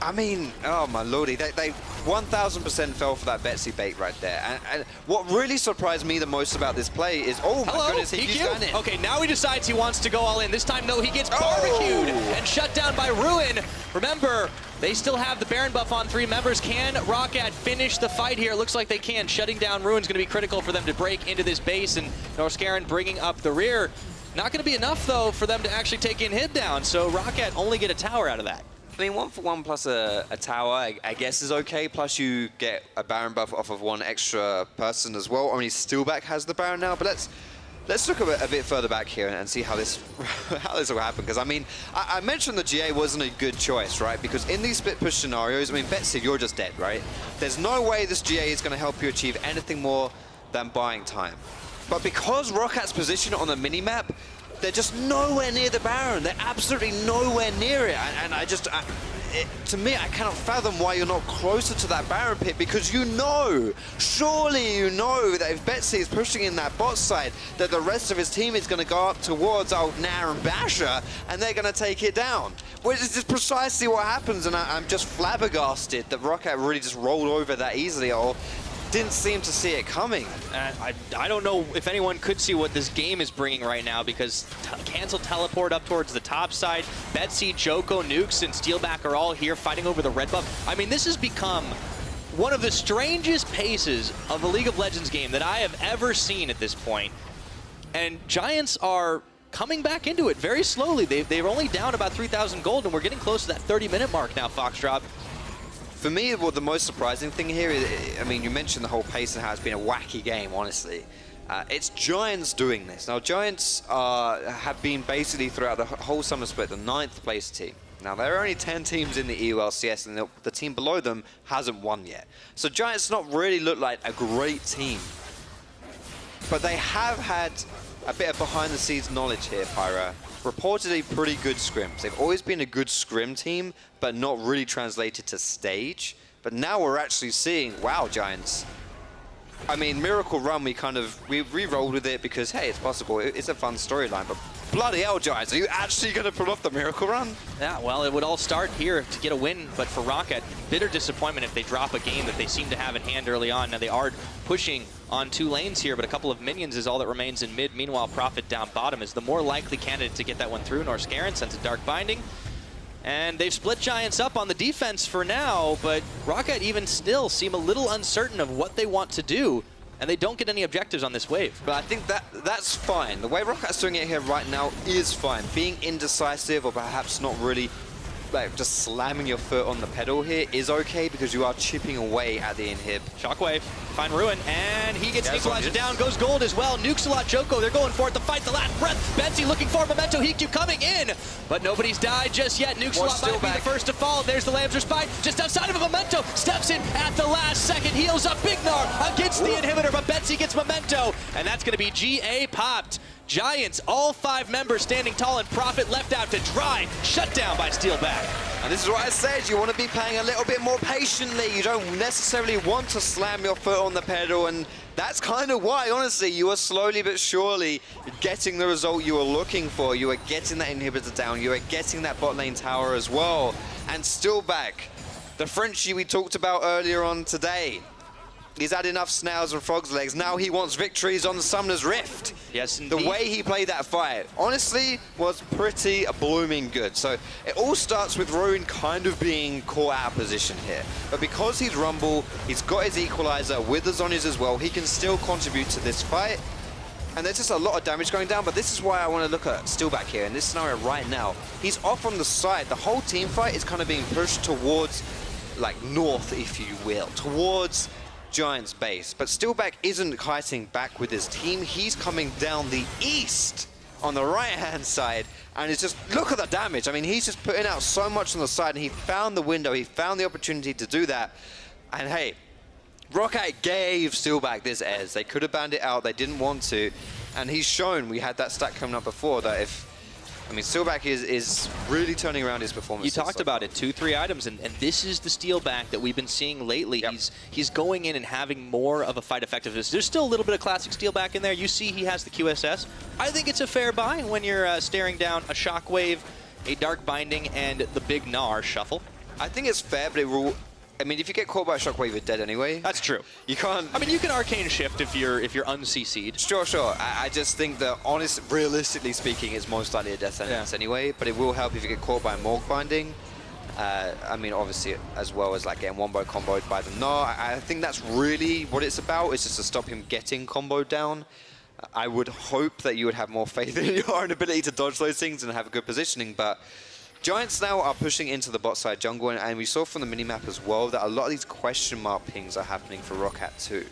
I mean, oh my lordy, they 1000% fell for that Betsy bait right there. And what really surprised me the most about this play is, oh my goodness, he keeps going in. Okay, now he decides he wants to go all in. This time, though, he gets barbecued and shut down by Ruin. Remember, they still have the Baron buff on 3 members. Can Roccat finish the fight here? It looks like they can. Shutting down Ruin's going to be critical for them to break into this base, and Norscarin bringing up the rear. Not going to be enough, though, for them to actually take Inhib down, so Roccat only get a tower out of that. I mean, 1-for-1 plus a tower, I guess, is okay. Plus, you get a Baron buff off of 1 extra person as well. I mean, Steelback has the Baron now, but let's look a bit further back here and see how this will happen. Because I mean, I mentioned the GA wasn't a good choice, right? Because in these split push scenarios, I mean, Betsy, you're just dead, right? There's no way this GA is going to help you achieve anything more than buying time. But because Roccat's position on the minimap, they're just nowhere near the Baron. They're absolutely nowhere near it. And to me, I cannot fathom why you're not closer to that Baron pit, because you know, surely you know that if Betsy is pushing in that bot side, that the rest of his team is going to go up towards old Nair and Basher, and they're going to take it down. Which is just precisely what happens, and I'm just flabbergasted that Roccat really just rolled over that easily, or didn't seem to see it coming. I don't know if anyone could see what this game is bringing right now, because cancel teleport up towards the top side. Betsy, Joko, Nukes, and Steelback are all here fighting over the red buff. I mean, this has become one of the strangest paces of a League of Legends game that I have ever seen at this point. And Giants are coming back into it very slowly. They're only down about 3,000 gold, and we're getting close to that 30-minute mark now, Foxdrop. For me, well, the most surprising thing here is, I mean, you mentioned the whole pace and how it's been a wacky game, honestly. It's Giants doing this. Now, Giants have been basically throughout the whole summer split the 9th place team. Now, there are only 10 teams in the EU LCS, and the team below them hasn't won yet. So Giants not really look like a great team. But they have had a bit of behind-the-scenes knowledge here, Pyra. Reportedly pretty good scrims. They've always been a good scrim team, but not really translated to stage. But now we're actually seeing, wow, Giants. I mean, Miracle Run, we re-rolled with it because, hey, it's possible. It's a fun storyline, but bloody hell, Giants, are you actually going to pull off the Miracle Run? Yeah, well, it would all start here to get a win, but for Roccat, bitter disappointment if they drop a game that they seem to have in hand early on. Now, they are pushing on 2 lanes here, but a couple of minions is all that remains in mid. Meanwhile, Prophet down bottom is the more likely candidate to get that one through. Norscarin sends a Dark Binding. And they've split Giants up on the defense for now, but Roccat even still seem a little uncertain of what they want to do, and they don't get any objectives on this wave. But I think that's fine. The way Roccat's doing it here right now is fine. Being indecisive or perhaps not really like just slamming your foot on the pedal here is okay, because you are chipping away at the inhib. Shockwave, find Ruin, and he gets Equalizer down, goes gold as well. Nukes a lot, Joko, they're going for it, the fight, the last breath. Betsy looking for Memento, Hikyu coming in, but nobody's died just yet. Nukes a lot might be the first to fall. There's the Lambs Spite, just outside of a Memento, steps in at the last second, heals up Big Gnar against the inhibitor, but Betsy gets Memento, and that's going to be GA popped. Giants, all 5 members standing tall, and Prophet left out to dry, shut down by Steelback. And this is what I said, you want to be playing a little bit more patiently. You don't necessarily want to slam your foot on the pedal, and that's kind of why, honestly, you are slowly but surely getting the result you were looking for. You are getting that inhibitor down, you are getting that bot lane tower as well. And Steelback, the Frenchie we talked about earlier on today, He's had enough snails and frogs legs. Now he wants victories on the Summoner's Rift. Yes, indeed. The way he played that fight, honestly, was pretty blooming good. So it all starts with Ruin kind of being caught out of position here. But because he's Rumble, he's got his equalizer with the Zhonya's as well, he can still contribute to this fight. And there's just a lot of damage going down, but this is why I want to look at Steelback here. In this scenario right now, he's off on the side. The whole team fight is kind of being pushed towards, like, north, if you will, towards Giants base. But Steelback isn't kiting back with his team. He's coming down the east on the right-hand side, and it's just, look at the damage. I mean, he's just putting out so much on the side, and he found the window, he found the opportunity to do that. And hey, Roccat gave Steelback this Ez. They could have banned it out, they didn't want to, and he's shown, we had that stat coming up before, that if, I mean, Steelback is really turning around his performance. You talked about it, 2-3 items, and this is the Steelback that we've been seeing lately. Yep. He's going in and having more of a fight effectiveness. There's still a little bit of classic Steelback in there. You see he has the QSS. I think it's a fair buy when you're staring down a Shockwave, a Dark Binding, and the big Gnar shuffle. I think it's fair, but it will, I mean, if you get caught by a Shockwave, you're dead anyway. That's true. You can't. I mean, you can Arcane Shift if you're un-CC'd. Sure. I just think that, realistically speaking, it's most likely a death sentence anyway. But it will help if you get caught by Morg Binding. I mean, obviously, as well as like getting wombo comboed by the Gnar. I think that's really what it's about. Is just to stop him getting comboed down. I would hope that you would have more faith in your own ability to dodge those things and have a good positioning, but Giants now are pushing into the bot side jungle, and we saw from the minimap as well that a lot of these question mark pings are happening for Roccat too.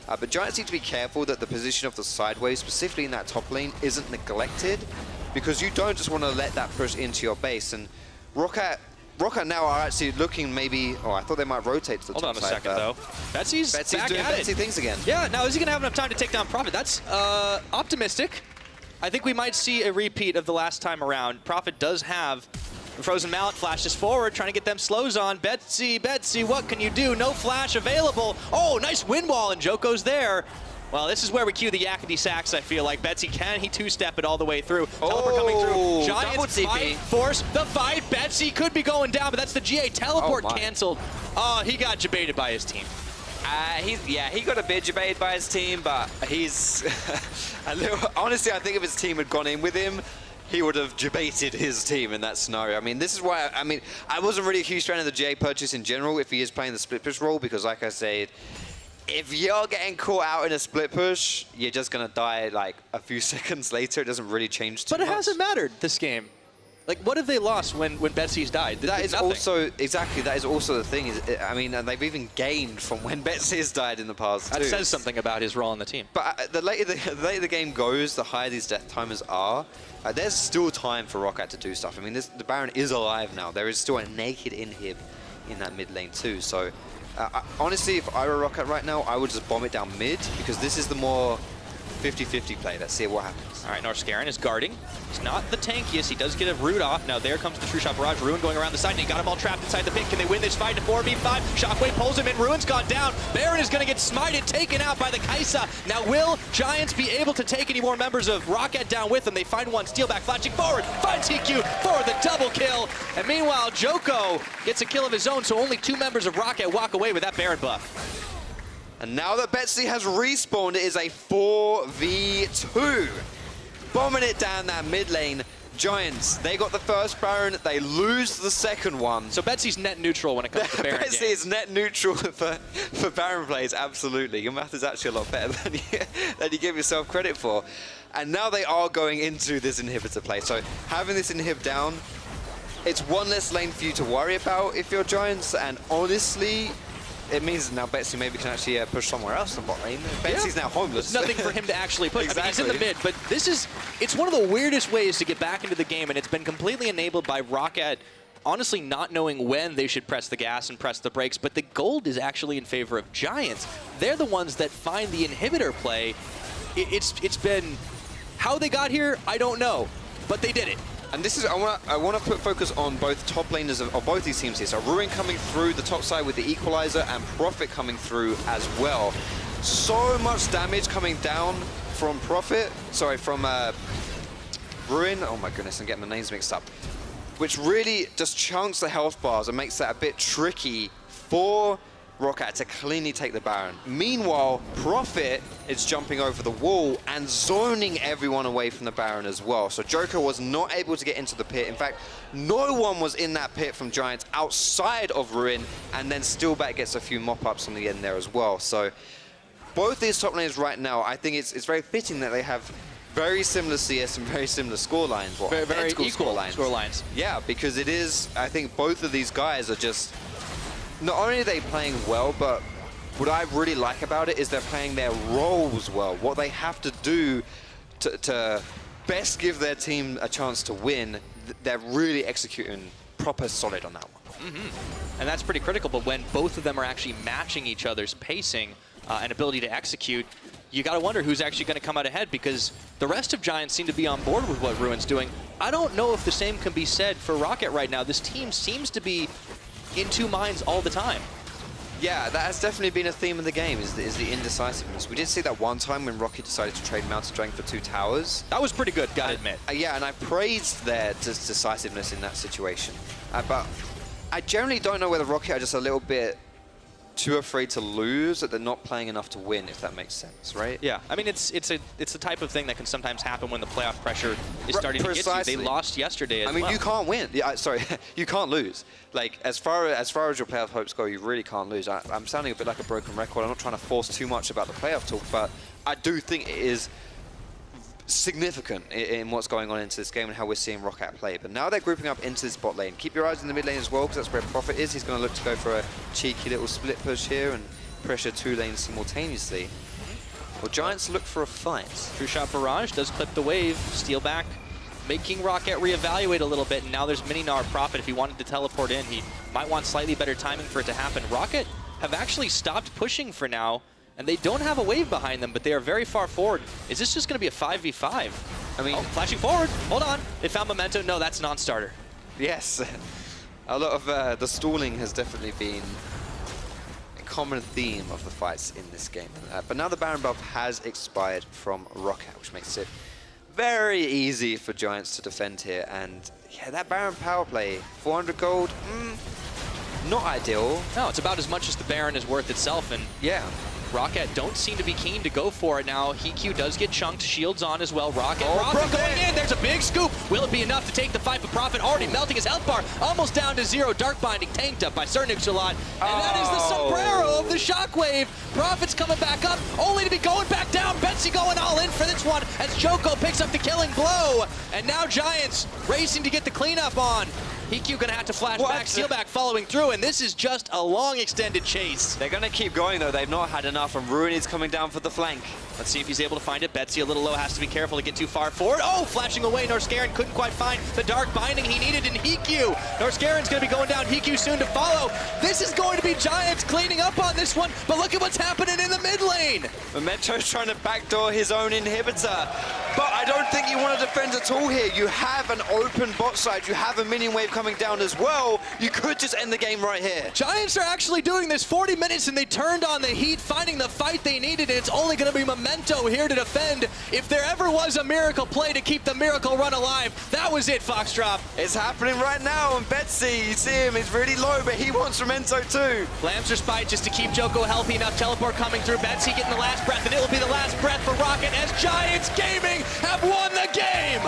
But Giants need to be careful that the position of the sideways, specifically in that top lane, isn't neglected, because you don't just want to let that push into your base. And Roccat now are actually looking maybe, oh, I thought they might rotate to the top side. Hold on a second, though. Betsy's back doing at Betsy it. things again. Yeah, now is he going to have enough time to take down Prophet? That's optimistic. I think we might see a repeat of the last time around. Prophet does have the Frozen Mallet, flashes forward, trying to get them slows on. Betsy, what can you do? No flash available. Oh, nice wind wall, and Joko's there. Well, this is where we cue the Yakety Sax, I feel like. Betsy, can he two-step it all the way through? Teleport coming through. Giants might force the fight. Betsy could be going down, but that's the GA teleport canceled. Oh, he got jebaited by his team. He got a bit jebaited by his team, but he's a little, honestly, I think if his team had gone in with him, he would have jebaited his team in that scenario. I mean, this is why, I mean, I wasn't really a huge fan of the GA purchase in general if he is playing the split push role, because like I said, if you're getting caught out in a split push, you're just going to die like a few seconds later. It doesn't really change too much. But it hasn't mattered this game. Like, what have they lost when Betsy's died? That is nothing. also, exactly, that is also the thing. I mean, and they've even gained from when Betsy has died in the past, That says something about his role on the team. But the later the game goes, the higher these death timers are. There's still time for Roccat to do stuff. I mean, the Baron is alive now. There is still a naked inhib in that mid lane too. So, honestly, if I were Roccat right now, I would just bomb it down mid, because this is the more 50-50 play. Let's see what happens. All right, Norscarin is guarding. He's not the tankiest. He does get a root off. Now there comes the True Shot Barrage. Ruin going around the side, and he got him all trapped inside the pit. Can they win this fight to 4v5? Shockwave pulls him in. Ruin's gone down. Baron is going to get smited, taken out by the Kaisa. Now will Giants be able to take any more members of Roccat down with them? They find one. Steelback flashing forward. Finds TQ for the double kill. And meanwhile, Joko gets a kill of his own, so only 2 members of Roccat walk away with that Baron buff. And now that Betsy has respawned, it is a 4v2. Bombing it down that mid lane. Giants, they got the first Baron, they lose the second one. So Betsy's net neutral when it comes to Baron Betsy is net neutral for Baron plays, absolutely. Your math is actually a lot better than you give yourself credit for. And now they are going into this inhibitor play. So having this inhib down, it's one less lane for you to worry about if you're Giants, and honestly, it means now Betsy maybe can actually push somewhere else in the bot lane. Betsy's now homeless. There's nothing for him to actually push. Exactly. I mean, he's in the mid, but it's one of the weirdest ways to get back into the game, and it's been completely enabled by Roccat honestly not knowing when they should press the gas and press the brakes, but the gold is actually in favor of Giants. They're the ones that find the inhibitor play. It's been, how they got here, I don't know, but they did it. And this is, I want to put focus on both top laners of both these teams here. So Ruin coming through the top side with the equalizer, and Prophet coming through as well. So much damage coming down from Prophet, sorry, from Ruin. Oh my goodness, I'm getting my names mixed up. Which really just chunks the health bars and makes that a bit tricky for Roccat to cleanly take the Baron. Meanwhile, Prophet is jumping over the wall and zoning everyone away from the Baron as well. So Joker was not able to get into the pit. In fact, no one was in that pit from Giants outside of Ruin, and then Steelback gets a few mop-ups on the end there as well. So both these top lanes right now, I think it's very fitting that they have very similar CS and very similar score lines. Well, very equal score lines. Yeah, because it is, I think both of these guys are just, not only are they playing well, but what I really like about it is they're playing their roles well. What they have to do to best give their team a chance to win, they're really executing proper solid on that one. And that's pretty critical, but when both of them are actually matching each other's pacing and ability to execute, you got to wonder who's actually going to come out ahead, because the rest of Giants seem to be on board with what Ruin's doing. I don't know if the same can be said for Roccat right now. This team seems to be in two minds all the time. Yeah, that has definitely been a theme of the game, is the indecisiveness. We did see that one time when Rocky decided to trade Mountain Dragon for 2 towers. That was pretty good, gotta admit. Yeah, and I praised their decisiveness in that situation. But I generally don't know whether Rocky are just a little bit too afraid to lose, that they're not playing enough to win, if that makes sense, right? Yeah, I mean, it's the type of thing that can sometimes happen when the playoff pressure is starting to hit you. They lost yesterday as well. You can't win. Yeah, sorry, you can't lose. Like, as far as your playoff hopes go, you really can't lose. I'm sounding a bit like a broken record. I'm not trying to force too much about the playoff talk, but I do think it is significant in what's going on into this game and how we're seeing Roccat play. But now they're grouping up into this bot lane. Keep your eyes in the mid lane as well, because that's where Prophet is. He's going to look to go for a cheeky little split push here and pressure 2 lanes simultaneously. Well, Giants look for a fight. True Shot Barrage does clip the wave. Steelback making Roccat reevaluate a little bit, and now there's Mini-Gnar Prophet. If he wanted to teleport in, he might want slightly better timing for it to happen. Roccat have actually stopped pushing for now, and they don't have a wave behind them, but they are very far forward. Is this just going to be a 5v5? I mean, flashing forward. Hold on. They found Memento. No, that's non-starter. Yes. A lot of the stalling has definitely been a common theme of the fights in this game. But now the Baron buff has expired from Roccat, which makes it very easy for Giants to defend here. And yeah, that Baron power play, 400 gold, not ideal. No, it's about as much as the Baron is worth itself. And yeah, Roccat don't seem to be keen to go for it now. HQ does get chunked, shields on as well. Roccat going in, there's a big scoop. Will it be enough to take the fight? But Prophet already melting his health bar, almost down to 0. Dark Binding tanked up by Cernixalot. And that is the sombrero of the Shockwave. Prophet's coming back up, only to be going back down. Betsy going all in for this one as Joko picks up the killing blow. And now Giants racing to get the cleanup on. PQ gonna have to flash back, Steelback following through, and this is just a long extended chase. They're gonna keep going though, they've not had enough, and Ruin is coming down for the flank. Let's see if he's able to find it. Betsy a little low, has to be careful to get too far forward. Oh, flashing away, Norscarin couldn't quite find the Dark Binding he needed in HQ. Norscarin's gonna be going down, HQ soon to follow. This is going to be Giants cleaning up on this one, but look at what's happening in the mid lane. Memento's trying to backdoor his own inhibitor, but I don't think you want to defend at all here. You have an open bot side, you have a minion wave coming down as well. You could just end the game right here. Giants are actually doing this 40 minutes and they turned on the heat, finding the fight they needed, and it's only going to be Memento here to defend. If there ever was a miracle play to keep the miracle run alive, that was it, Foxdrop. It's happening right now, and Betsy, you see him, he's really low, but he wants Memento too. Lancer Spite just to keep Joko healthy enough. Teleport coming through. Betsy getting the last breath, and it will be the last breath for Roccat as Giants Gaming have won the game.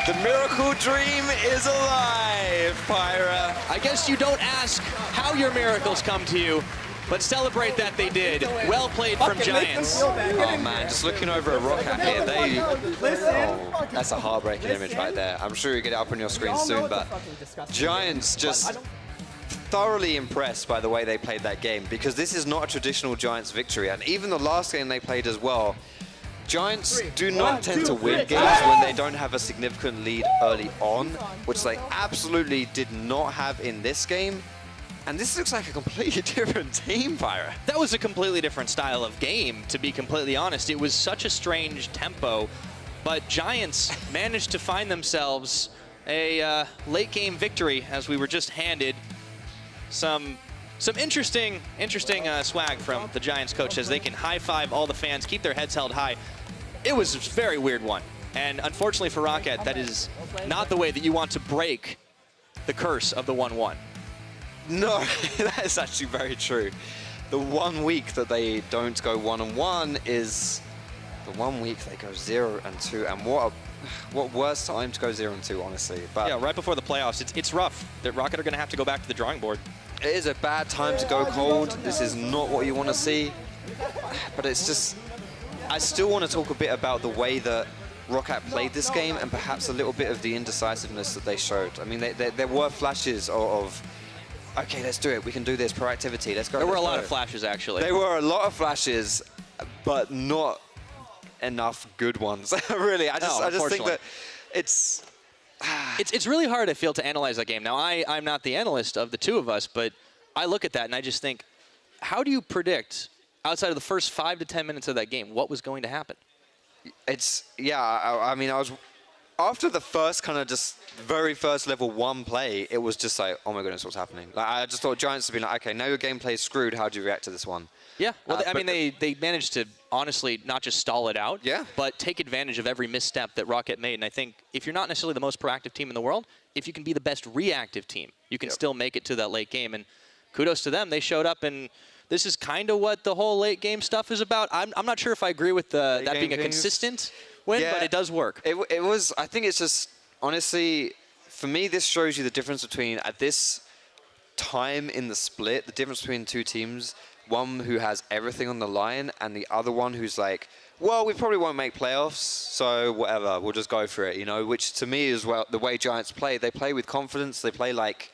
The miracle dream is alive, Pyra. I guess you don't ask how your miracles come to you, but celebrate that they did. Well played from Giants. Oh man, just looking over at Roccat here, that's a heartbreaking image right there. I'm sure you get it up on your screen soon, but Giants just thoroughly impressed by the way they played that game, because this is not a traditional Giants victory, and even the last game they played as well, Giants do not tend to win games when they don't have a significant lead early on, which they absolutely did not have in this game. And this looks like a completely different team, Pyra. That was a completely different style of game, to be completely honest. It was such a strange tempo, but Giants managed to find themselves a late game victory, as we were just handed some interesting swag from the Giants coach, as they can high-five all the fans, keep their heads held high. It was a very weird one, and unfortunately for Roccat, that is not the way that you want to break the curse of the 1-1. No, that is actually very true. The 1 week that they don't go 1-1 is the 1 week they go 0-2, and what worse time to go 0-2, honestly. But yeah, right before the playoffs, it's rough. The Roccat are going to have to go back to the drawing board. it is a bad time to go cold. This is not what you want to see. But it's just, I still want to talk a bit about the way that Roccat played this game and perhaps a little bit of the indecisiveness that they showed. I mean, there were flashes of okay, let's do it. We can do this. Proactivity. Let's go. There were a lot of flashes, actually. There were a lot of flashes, but not enough good ones. Really, I just think that it's really hard, I feel, to analyze that game. Now, I'm not the analyst of the two of us, but I look at that and I just think, how do you predict, outside of the first 5 to 10 minutes of that game, what was going to happen? I mean, I was after the first kind of just very first level 1 play, it was just like, oh my goodness, what's happening? Like, I just thought Giants would be like, okay, now your gameplay is screwed. How do you react to this one? Yeah, well, I mean, they managed to honestly not just stall it out, yeah, but take advantage of every misstep that Roccat made. And I think if you're not necessarily the most proactive team in the world, if you can be the best reactive team, you can still make it to that late game. And kudos to them. They showed up, and this is kind of what the whole late game stuff is about. I'm not sure if I agree with that being a consistent win, but it does work. It was, I think it's just, honestly, for me, this shows you the difference between, at this time in the split, the difference between two teams, one who has everything on the line and the other one who's like, well, we probably won't make playoffs, so whatever, we'll just go for it, you know, which to me is, well, the way Giants play. They play with confidence, they play like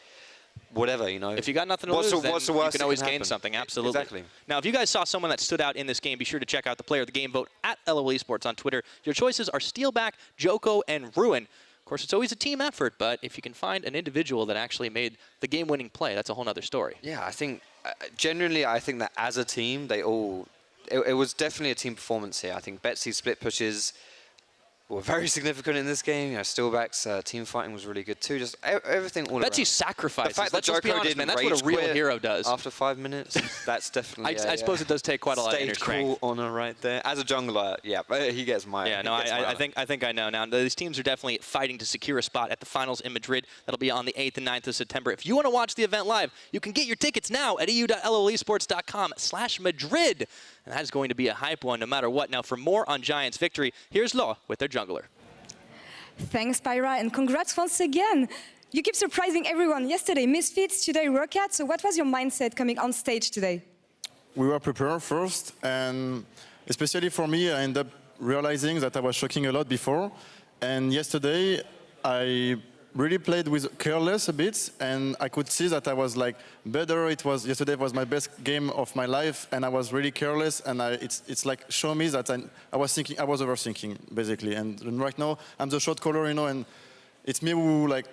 whatever, you know. If you got nothing to lose, then you can always gain something. Absolutely. Exactly. Now, if you guys saw someone that stood out in this game, be sure to check out the player of the game vote at LOL Esports on Twitter. Your choices are Steelback, Joko, and Ruin. Of course, it's always a team effort, but if you can find an individual that actually made the game-winning play, that's a whole other story. Yeah, I think, genuinely, I think that as a team, they all, it was definitely a team performance here. I think Betsy's split pushes were very significant in this game. You know, Steelback's team fighting was really good too. Just everything all Betsy's around. sacrifices. The fact that Let's just be honest, man, that's what a real hero does. After 5 minutes, that's definitely. I suppose it does take quite a lot of inner strength. Cool honor right there. As a jungler, yeah, but he gets my. Yeah, no, I think I know now. These teams are definitely fighting to secure a spot at the finals in Madrid. That'll be on the 8th and 9th of September. If you want to watch the event live, you can get your tickets now at eu.lolesports.com/Madrid. And that is going to be a hype one no matter what. Now, for more on Giants' victory, here's Law with their jungler. Thanks, Pyra, and congrats once again. You keep surprising everyone. Yesterday, Misfits, today, Roccat. So what was your mindset coming on stage today? We were prepared first, and especially for me, I ended up realizing that I was shocking a lot before. And yesterday, I really played with careless a bit, and I could see that I was like better. Yesterday was my best game of my life, and I was really careless. And it's like show me that I was overthinking basically. And right now I'm the short caller, you know, and it's me who like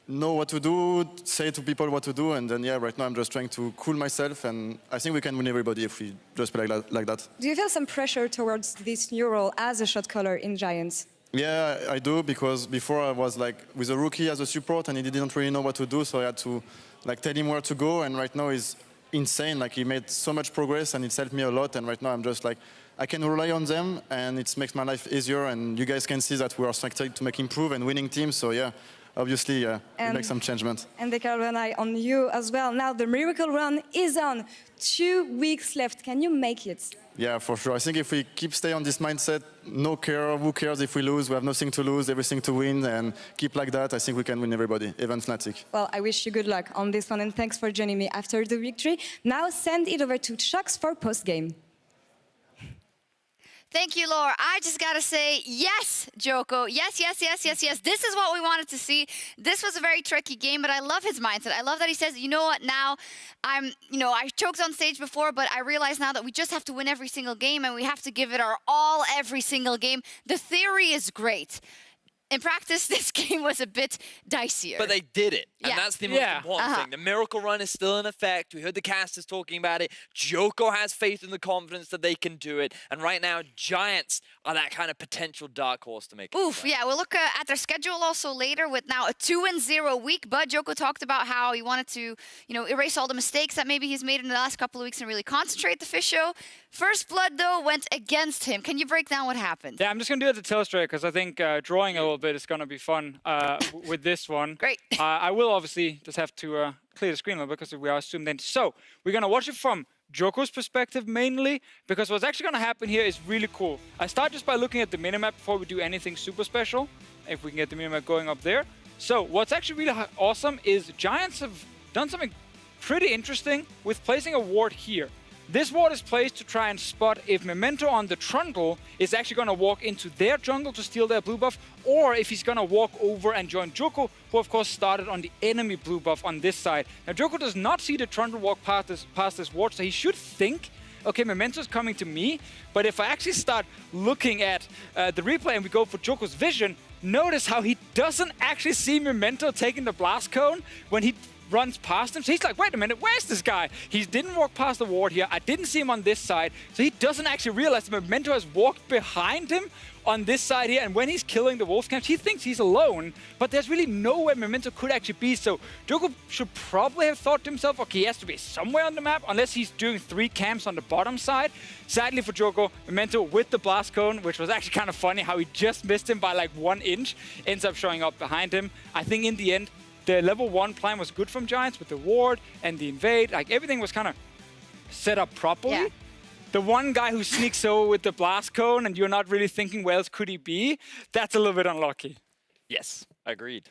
know what to do, say to people what to do, and then yeah, right now I'm just trying to cool myself, and I think we can win everybody if we just play like that. Do you feel some pressure towards this new role as a shot caller in Giants? Yeah, I do, because before I was like with a rookie as a support and he didn't really know what to do, so I had to like tell him where to go, and right now he's insane. Like he made so much progress and it's helped me a lot, and right now I'm just like, I can rely on them and it makes my life easier, and you guys can see that we are expected to make improve and winning teams, so yeah, obviously make some changement. And they can rely on you as well. Now the miracle run is on. 2 weeks left. Can you make it? Yeah, for sure. I think if we keep stay on this mindset, no care, who cares if we lose, we have nothing to lose, everything to win, and keep like that, I think we can win everybody, even Fnatic. Well, I wish you good luck on this one, and thanks for joining me after the victory. Now send it over to Chucks for post-game. Thank you, Laura. I just got to say, yes, Joko. Yes, yes, yes, yes, yes. This is what we wanted to see. This was a very tricky game, but I love his mindset. I love that he says, you know what, now I choked on stage before, but I realize now that we just have to win every single game and we have to give it our all every single game. The theory is great. In practice, this game was a bit dicier. But they did it, and Yeah. that's the most important thing. The miracle run is still in effect. We heard the casters talking about it. Joko has faith in the confidence that they can do it. And right now, Giants are that kind of potential dark horse to make it. Oof, yeah, we'll look at their schedule also later with now a 2-0 week. But Joko talked about how he wanted to, erase all the mistakes that maybe he's made in the last couple of weeks and really concentrate the fish show. First blood, though, went against him. Can you break down what happened? Yeah, I'm just going to do it to Tilstra because I think drawing a little bit is going to be fun with this one. Great. I will obviously just have to clear the screen a little bit because we are zoomed in. So we're going to watch it from Joko's perspective mainly, because what's actually going to happen here is really cool. I start just by looking at the minimap before we do anything super special, if we can get the minimap going up there. So what's actually really awesome is Giants have done something pretty interesting with placing a ward here. This ward is placed to try and spot if Memento on the Trundle is actually going to walk into their jungle to steal their blue buff, or if he's going to walk over and join Joko, who of course started on the enemy blue buff on this side. Now Joko does not see the Trundle walk past this ward, so he should think, okay, Memento's coming to me, but if I actually start looking at the replay and we go for Joko's vision, notice how he doesn't actually see Memento taking the blast cone when he runs past him. So he's like, wait a minute, where's this guy? He didn't walk past the ward here. I didn't see him on this side. So he doesn't actually realize that Memento has walked behind him on this side here. And when he's killing the wolf camps, he thinks he's alone, but there's really nowhere Memento could actually be. So Joko should probably have thought to himself, okay, he has to be somewhere on the map, unless he's doing 3 camps on the bottom side. Sadly for Joko, Memento with the blast cone, which was actually kind of funny how he just missed him by like 1 inch, ends up showing up behind him. I think in the end, the level 1 plan was good from Giants with the ward and the invade. Like everything was kind of set up properly. Yeah. The one guy who sneaks over with the blast cone and you're not really thinking where else could he be, that's a little bit unlucky. Yes, agreed.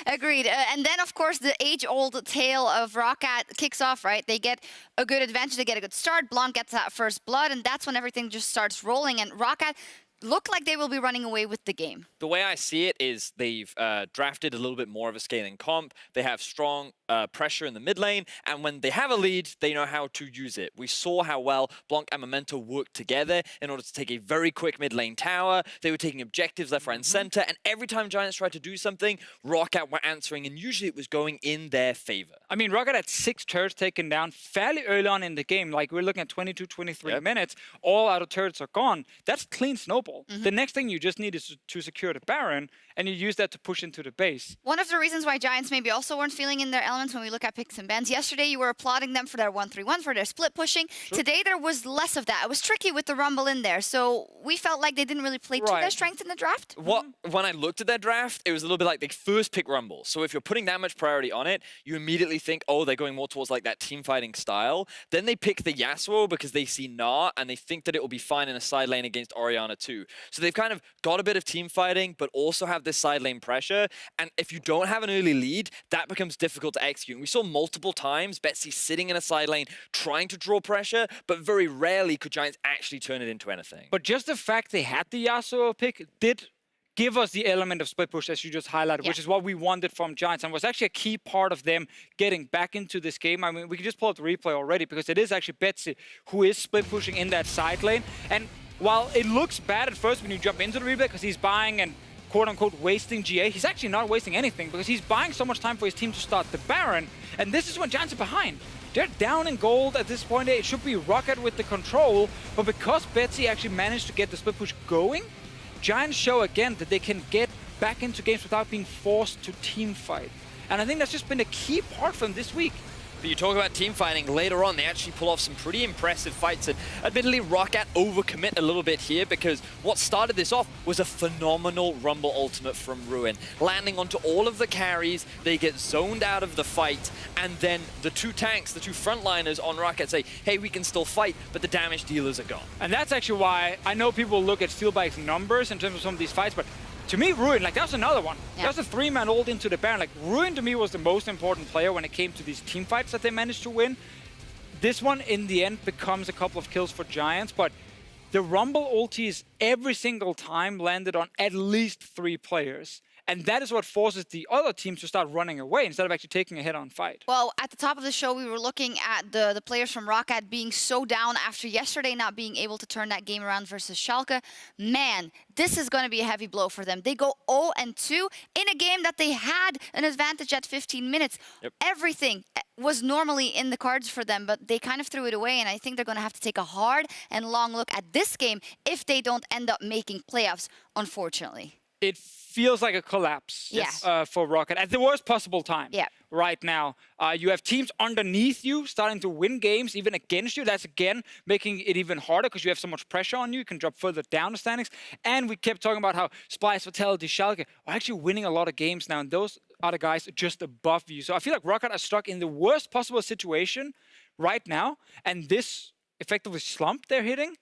Agreed. And then, of course, the age-old tale of Roccat kicks off, right? They get a good advantage, they get a good start. Blanc gets that first blood, and that's when everything just starts rolling. And Roccat look like they will be running away with the game. The way I see it is they've drafted a little bit more of a scaling comp. They have strong pressure in the mid lane, and when they have a lead, they know how to use it. We saw how well Blanc and Memento worked together in order to take a very quick mid lane tower. They were taking objectives left, right, and center, and every time Giants tried to do something, Roccat were answering, and usually it was going in their favor. I mean, Roccat had 6 turrets taken down fairly early on in the game. Like, we're looking at 22, 23 minutes. All out of turrets are gone. That's clean snowball. The next thing you just need is to secure the Baron, and you use that to push into the base. One of the reasons why Giants maybe also weren't feeling in their elements when we look at picks and bans. Yesterday, you were applauding them for their 1-3-1, for their split pushing. Sure. Today, there was less of that. It was tricky with the Rumble in there, so we felt like they didn't really play to their strength in the draft. When I looked at their draft, it was a little bit like they first pick Rumble. So if you're putting that much priority on it, you immediately think, oh, they're going more towards like that team fighting style. Then they pick the Yasuo because they see Gnar, and they think that it will be fine in a side lane against Orianna too. So they've kind of got a bit of team fighting, but also have this side lane pressure. And if you don't have an early lead, that becomes difficult to execute. And we saw multiple times Betsy sitting in a side lane trying to draw pressure, but very rarely could Giants actually turn it into anything. But just the fact they had the Yasuo pick did give us the element of split push, as you just highlighted, which is what we wanted from Giants, and was actually a key part of them getting back into this game. I mean, we can just pull up the replay already, because it is actually Betsy who is split pushing in that side lane. And while it looks bad at first when you jump into the replay, because he's buying and quote-unquote wasting GA, he's actually not wasting anything, because he's buying so much time for his team to start the Baron, and this is when Giants are behind. They're down in gold at this point. It should be Roccat with the control, but because Betsy actually managed to get the split push going, Giants show again that they can get back into games without being forced to team fight. And I think that's just been a key part for them this week. But you talk about team fighting, later on they actually pull off some pretty impressive fights, and admittedly Roccat overcommit a little bit here, because what started this off was a phenomenal Rumble ultimate from Ruin. Landing onto all of the carries, they get zoned out of the fight, and then the 2 tanks, the 2 frontliners on Roccat say, hey, we can still fight, but the damage dealers are gone. And that's actually why I know people look at Steelbike's numbers in terms of some of these fights, but to me, Ruin, like, that was another one. Yeah. That was a 3-man ult into the Baron. Like, Ruin to me was the most important player when it came to these team fights that they managed to win. This one, in the end, becomes a couple of kills for Giants, but the Rumble ultis every single time landed on at least 3 players. And that is what forces the other teams to start running away instead of actually taking a head-on fight. Well, at the top of the show, we were looking at the players from Roccat being so down after yesterday not being able to turn that game around versus Schalke. Man, this is going to be a heavy blow for them. They go 0-2 in a game that they had an advantage at 15 minutes. Yep. Everything was normally in the cards for them, but they kind of threw it away, and I think they're going to have to take a hard and long look at this game if they don't end up making playoffs, unfortunately. It feels like a collapse for Roccat at the worst possible time right now. You have teams underneath you starting to win games, even against you. That's, again, making it even harder because you have so much pressure on you. You can drop further down the standings. And we kept talking about how Splice, Vitality, Schalke are actually winning a lot of games now. And those are the guys just above you. So I feel like Roccat are stuck in the worst possible situation right now, and this effectively slump they're hitting,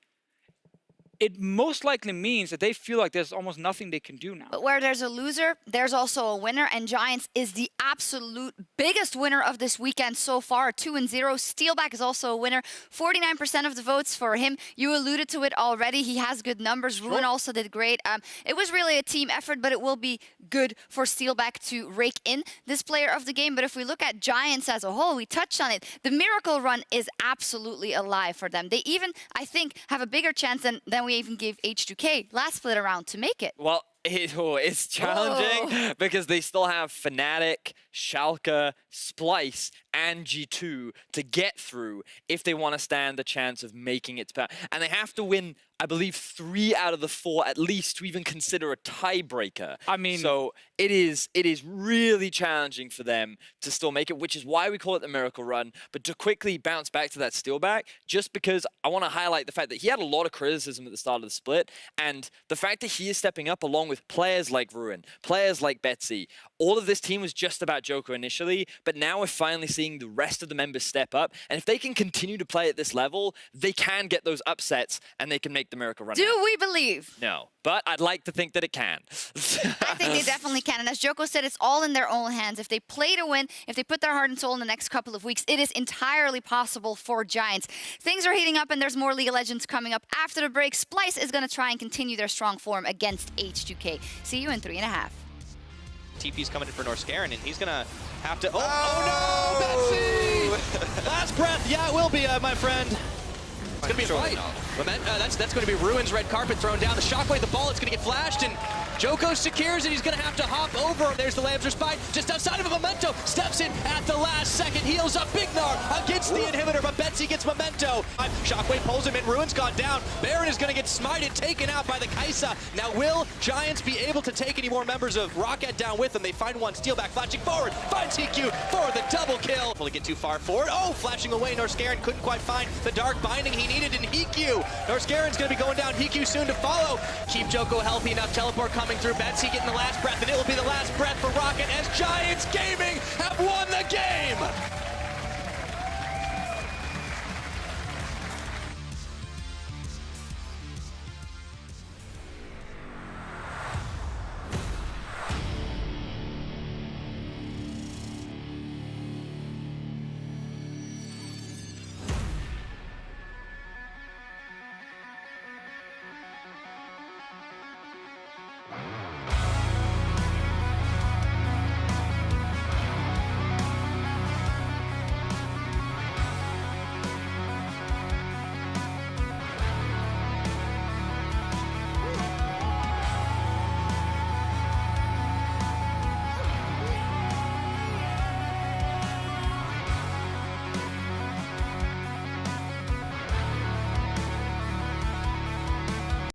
it most likely means that they feel like there's almost nothing they can do now. But where there's a loser, there's also a winner, and Giants is the absolute biggest winner of this weekend so far, 2-0. Steelback is also a winner, 49% of the votes for him. You alluded to it already. He has good numbers. Ruin also did great. It was really a team effort, but it will be good for Steelback to rake in this player of the game. But if we look at Giants as a whole, we touched on it. The miracle run is absolutely alive for them. They even, I think, have a bigger chance than we even gave H2K last split around to make it. Well, it's challenging because they still have Fnatic, Schalke, Splice, and G2 to get through if they want to stand the chance of making it. And they have to win, I believe, 3 out of the 4 at least to even consider a tiebreaker. I mean, so it is really challenging for them to still make it, which is why we call it the miracle run. But to quickly bounce back to that Steelback, just because I want to highlight the fact that he had a lot of criticism at the start of the split, and the fact that he is stepping up along with players like Ruin, players like Betsy. All of this team was just about Joker initially, but now we're finally seeing the rest of the members step up, and if they can continue to play at this level, they can get those upsets, and they can make the miracle run. Do we believe? No, but I'd like to think that it can. I think they definitely can. And as Joko said, it's all in their own hands. If they play to win, if they put their heart and soul in the next couple of weeks, it is entirely possible for Giants. Things are heating up, and there's more League of Legends coming up after the break. Splice is going to try and continue their strong form against H2K. See you in 3.5. TP's coming in for Norscarin, and he's gonna have to. Oh no, Betsy! Last breath. Yeah, it will be, my friend. It's gonna be a fight. That's going to be Ruin's red carpet thrown down. The shockwave, the ball, it's going to get flashed, and Joko secures it. He's going to have to hop over. There's the Lamb's Spine just outside of a Memento. Steps in at the last second. Heals up Big Gnar against the inhibitor, but Betsy gets Memento. Shockwave pulls him in. Ruin's gone down. Baron is going to get smited, taken out by the Kaisa. Now, will Giants be able to take any more members of Roccat down with them? They find one. Steelback flashing forward. Finds EQ for the double kill. Will he get too far forward? Oh, flashing away. Norscarin couldn't quite find the dark binding he needed in EQ. Norscarin's going to be going down. EQ soon to follow. Keep Joko healthy enough. Teleport coming through. Betsy getting the last breath, and it will be the last breath for Roccat as Giants Gaming have won the game.